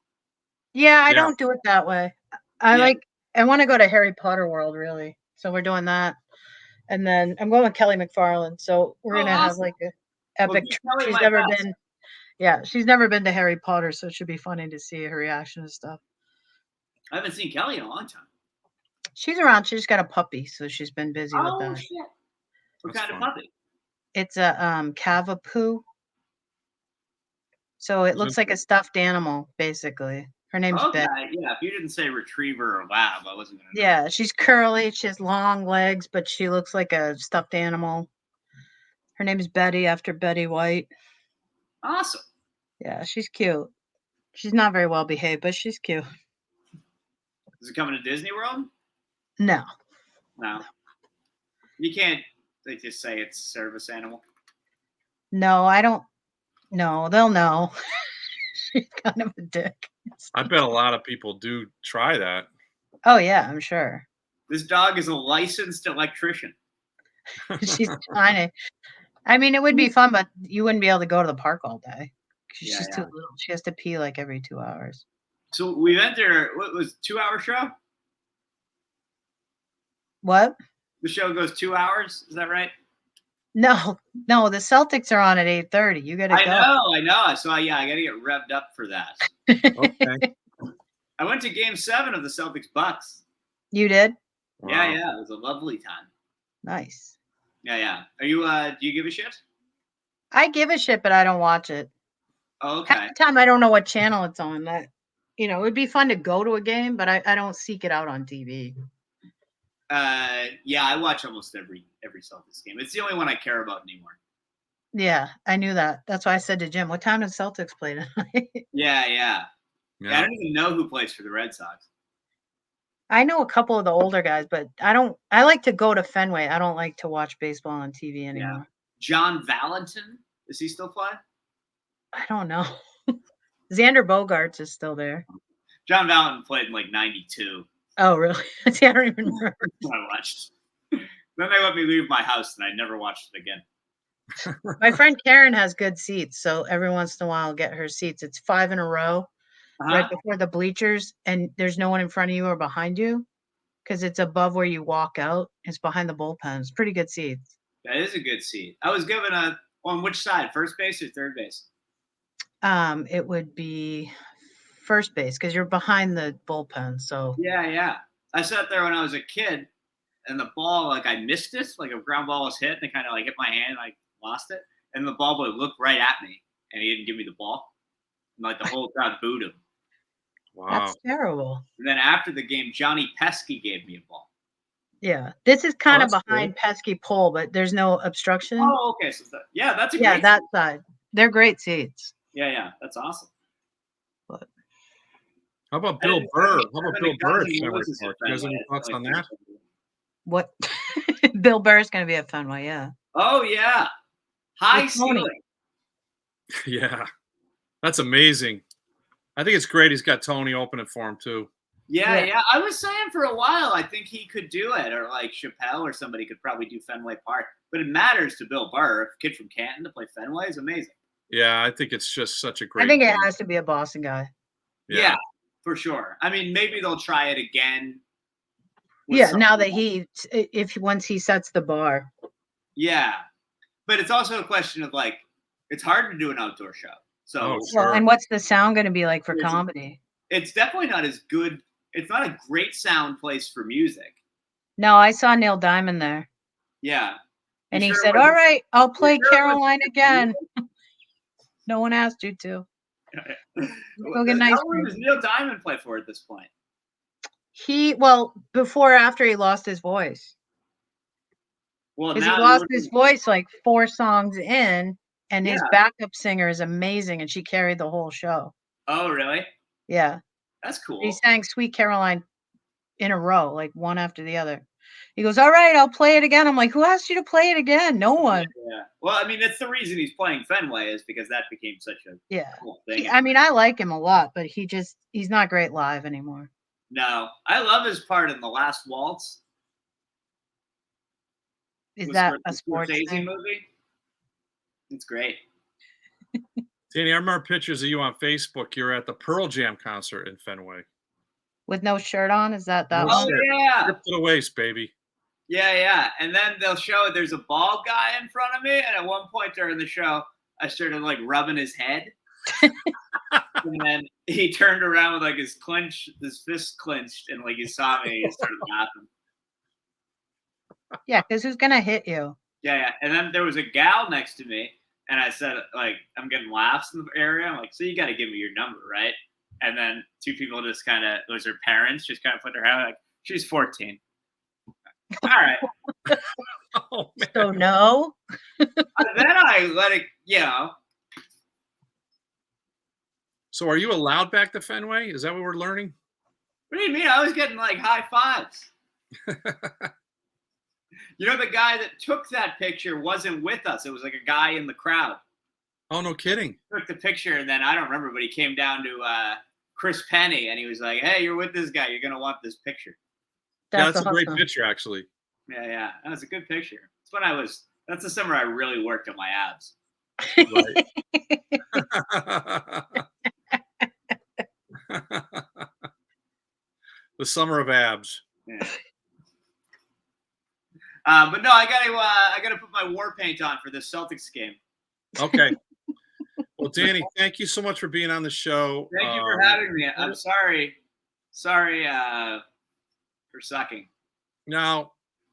Speaker 2: yeah, I
Speaker 1: Yeah.
Speaker 2: don't do it that way. I
Speaker 10: Yeah.
Speaker 2: I want to go to Harry Potter World really. So we're doing that. And then I'm going with Kelly McFarland. So we're
Speaker 10: Oh,
Speaker 2: going to have
Speaker 10: awesome.
Speaker 2: like a
Speaker 10: Well,
Speaker 2: epic
Speaker 10: give
Speaker 2: trip.
Speaker 10: Kelly
Speaker 2: She's
Speaker 10: my
Speaker 2: never
Speaker 10: best.
Speaker 2: been, yeah, she's never been to Harry Potter. So it should be funny to see her reaction and stuff.
Speaker 10: I haven't seen Kelly in a long time.
Speaker 2: She's around. She just got a puppy. So she's been busy with
Speaker 10: Oh,
Speaker 2: that.
Speaker 10: shit. What
Speaker 1: That's
Speaker 10: kind of
Speaker 1: fun.
Speaker 10: puppy?
Speaker 2: It's a Cavapoo. So it looks like a stuffed animal, basically. Her name's
Speaker 10: Okay,
Speaker 2: Betty.
Speaker 10: yeah. If you didn't say retriever or lab, I wasn't gonna know.
Speaker 2: Yeah, she's curly. She has long legs, but she looks like a stuffed animal. Her name's Betty after Betty White.
Speaker 10: Awesome.
Speaker 2: Yeah, she's cute. She's not very well behaved, but she's cute.
Speaker 10: Is it coming to Disney World?
Speaker 2: No.
Speaker 10: No. You can't. They just say it's a service animal.
Speaker 2: No, I don't. No, they'll know. She's kind of a dick.
Speaker 1: I bet a lot of people do try that.
Speaker 2: Oh, yeah, I'm sure.
Speaker 10: This dog is a licensed electrician.
Speaker 2: She's tiny. I mean, it would be fun, but you wouldn't be able to go to the park all day. She's
Speaker 10: Yeah,
Speaker 2: just too little. She has to pee like every 2 hours.
Speaker 10: So we went there. What was 2-hour show?
Speaker 2: What?
Speaker 10: The show goes 2 hours. Is that right?
Speaker 2: No, the Celtics are on at 8:30. You gotta go.
Speaker 10: I know. So yeah, I gotta get revved up for that.
Speaker 1: Okay.
Speaker 10: I went to Game 7 of the Celtics Bucks.
Speaker 2: You did?
Speaker 10: Yeah,
Speaker 1: Wow.
Speaker 10: it was a lovely time.
Speaker 2: Nice.
Speaker 10: Yeah. Are you? Do you give a shit?
Speaker 2: I give a shit, but I don't watch it.
Speaker 10: Oh, okay.
Speaker 2: Half the time I don't know what channel it's on. That it would be fun to go to a game, but I don't seek it out on TV.
Speaker 10: Yeah, I watch almost every Celtics game. It's the only one I care about anymore.
Speaker 2: Yeah, I knew that. That's why I said to Jim, "What time does Celtics play tonight?"
Speaker 10: Yeah. I don't even know who plays for the Red Sox.
Speaker 2: I know a couple of the older guys, but I like to go to Fenway. I don't like to watch baseball on TV anymore.
Speaker 10: John Valentin. Does he still play?
Speaker 2: I don't know. Xander Bogaerts is still there.
Speaker 10: John Valentin played in like 92.
Speaker 2: Oh, really? See, I don't even remember.
Speaker 10: I watched. Then they let me leave my house, and I never watched it again.
Speaker 2: My friend Karen has good seats, so every once in a while I'll get her seats. It's 5 in a row, right before the bleachers, and there's no one in front of you or behind you because it's above where you walk out. It's behind the bullpen. It's pretty good seats.
Speaker 10: That is a good seat. I was given on which side, first base or third base?
Speaker 2: It would be first base because you're behind the bullpen. So
Speaker 10: Yeah. I sat there when I was a kid, and the ball, like I missed it, like a ground ball was hit, and it kind of like hit my hand, and I lost it. And the ball boy looked right at me, and he didn't give me the ball. And like the whole crowd booed him.
Speaker 1: Wow.
Speaker 2: That's terrible.
Speaker 10: And then after the game, Johnny Pesky gave me a ball.
Speaker 2: Yeah, this is kind of
Speaker 1: that's
Speaker 2: behind
Speaker 1: good.
Speaker 2: Pesky Pole, but there's no obstruction.
Speaker 10: Oh, okay. So that's a
Speaker 2: yeah,
Speaker 10: great
Speaker 2: that
Speaker 10: seat.
Speaker 2: side. They're great seats.
Speaker 10: Yeah, that's awesome.
Speaker 2: But
Speaker 1: How about Bill Burr? How about
Speaker 10: How
Speaker 1: Bill
Speaker 10: many
Speaker 1: Burr
Speaker 10: Guns
Speaker 1: at
Speaker 10: N'
Speaker 1: Fenway
Speaker 10: Roses
Speaker 1: Park?
Speaker 10: at
Speaker 1: You guys have
Speaker 10: Fenway?
Speaker 1: any thoughts on that?
Speaker 2: what? Bill Burr's going to be at Fenway, yeah.
Speaker 10: Oh yeah, high
Speaker 2: With Tony.
Speaker 10: ceiling.
Speaker 1: Yeah, that's amazing. I think it's great he's got Tony open it for him too.
Speaker 10: Yeah. I was saying for a while, I think he could do it, or like Chappelle or somebody could probably do Fenway Park. But it matters to Bill Burr, a kid from Canton, to play Fenway is amazing.
Speaker 1: Yeah, I think it's just such a great.
Speaker 2: I think it
Speaker 1: game.
Speaker 2: has to be a Boston guy.
Speaker 10: Yeah, for sure. I mean, maybe they'll try it again. with
Speaker 2: Yeah, now
Speaker 10: something
Speaker 2: that once he sets the bar.
Speaker 10: Yeah, but it's also a question of like, it's hard to do an outdoor show. So
Speaker 1: Oh,
Speaker 2: Well,
Speaker 1: sure.
Speaker 2: and what's the sound going to be like for
Speaker 10: It's-
Speaker 2: comedy?
Speaker 10: it's definitely not as good. It's not a great sound place for music.
Speaker 2: No, I saw Neil Diamond there,
Speaker 10: Yeah.
Speaker 2: and
Speaker 10: You
Speaker 2: he
Speaker 10: sure
Speaker 2: said,
Speaker 10: it wasn't-
Speaker 2: "All right, I'll play
Speaker 10: sure it wasn't
Speaker 2: Caroline
Speaker 10: good
Speaker 2: again." No one asked you to. Go get an ice
Speaker 10: How long
Speaker 2: cream.
Speaker 10: does Neil Diamond play for at this point?
Speaker 2: After he lost his voice.
Speaker 10: Well,
Speaker 2: Because he
Speaker 10: now
Speaker 2: lost his voice like 4 songs in, and his
Speaker 10: Yeah.
Speaker 2: backup singer is amazing, and she carried the whole show.
Speaker 10: Oh, really?
Speaker 2: Yeah.
Speaker 10: That's cool.
Speaker 2: He sang Sweet Caroline in a row, like one after the other. He goes, "All right, I'll play it again." I'm like, "Who asked you to play it again?" No one.
Speaker 10: Yeah. Well, I mean, that's the reason he's playing Fenway is because that became such a
Speaker 2: Yeah.
Speaker 10: cool thing.
Speaker 2: I mean, I like him a lot, but he's not great live anymore.
Speaker 10: No, I love his part in The Last Waltz.
Speaker 2: Is
Speaker 10: with
Speaker 2: that
Speaker 10: the
Speaker 2: a sports
Speaker 10: Scorsese
Speaker 2: thing?
Speaker 10: movie? It's great.
Speaker 1: Danny, I remember pictures of you on Facebook. You're at the Pearl Jam concert in Fenway.
Speaker 2: With no shirt on? Is that
Speaker 1: No
Speaker 2: one?
Speaker 1: shirt.
Speaker 10: Yeah.
Speaker 1: Grip to the waist, baby.
Speaker 10: Yeah. And then they'll show there's a bald guy in front of me, and at one point during the show, I started like rubbing his head. And then he turned around with like his fist clenched, and like he saw me and he started laughing.
Speaker 2: Yeah, because who's gonna hit you?
Speaker 10: Yeah. And then there was a gal next to me, and I said, like, I'm getting laughs in the area. I'm like, so you got to give me your number, right? And then 2 people just kind of, those are parents, just kind of put their hand like, she's 14. All right.
Speaker 1: Oh, man.
Speaker 2: So no.
Speaker 10: Then I let it,
Speaker 1: So are you allowed back to Fenway? Is that what we're learning?
Speaker 10: What do you mean? I was getting like high fives. You know, the guy that took that picture wasn't with us. It was like a guy in the crowd.
Speaker 1: Oh, no kidding.
Speaker 10: Took the picture, and then I don't remember, but he came down to Chris Penny, and he was like, "Hey, you're with this guy. You're gonna want this picture."
Speaker 1: Yeah, that's a great picture, actually.
Speaker 10: Yeah, that was a good picture. That's the summer I really worked on my abs.
Speaker 1: Right. The summer of abs.
Speaker 10: Yeah. But no, I gotta put my war paint on for this Celtics game.
Speaker 1: Okay. Well, Danny, thank you so much for being on the show.
Speaker 10: Thank you for having me. I'm sorry for sucking.
Speaker 1: No,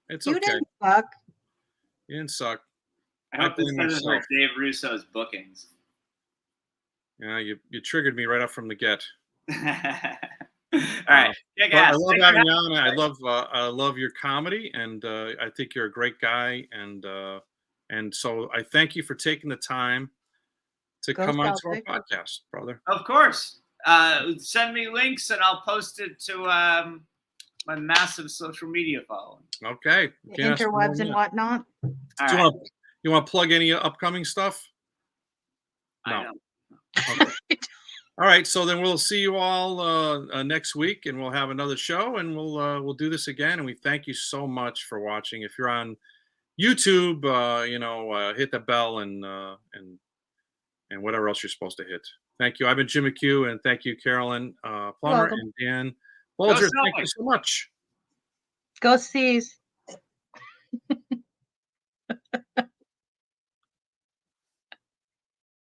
Speaker 1: it's
Speaker 2: You
Speaker 1: okay.
Speaker 2: didn't suck.
Speaker 1: You didn't suck.
Speaker 10: I hope this
Speaker 1: blame
Speaker 10: doesn't hurt
Speaker 1: myself.
Speaker 10: Dave Russo's bookings.
Speaker 1: Yeah, you triggered me right up from the get.
Speaker 10: All right.
Speaker 1: But I love having you on. I love your comedy, and I think you're a great guy. And so I thank you for taking the time to
Speaker 2: Go
Speaker 1: come on to our
Speaker 2: Celtics.
Speaker 1: podcast, brother.
Speaker 10: Of course. Send me links and I'll post it to my massive social media following.
Speaker 1: Okay. Can't ask for more
Speaker 2: Interwebs
Speaker 1: than
Speaker 2: and
Speaker 1: that.
Speaker 2: whatnot.
Speaker 10: All
Speaker 1: Do you
Speaker 10: right.
Speaker 1: want to You want to plug any upcoming stuff?
Speaker 10: I know.
Speaker 1: Okay. All right, so then we'll see you all next week, and we'll have another show, and we'll do this again. And we thank you so much for watching. If you're on YouTube, hit the bell and whatever else you're supposed to hit. Thank you. I've been Jim McHugh, and thank you, Carolyn Plummer
Speaker 2: welcome.
Speaker 1: and Dan Boulger. Thank you
Speaker 10: Celtics.
Speaker 1: so much.
Speaker 2: Go Seas.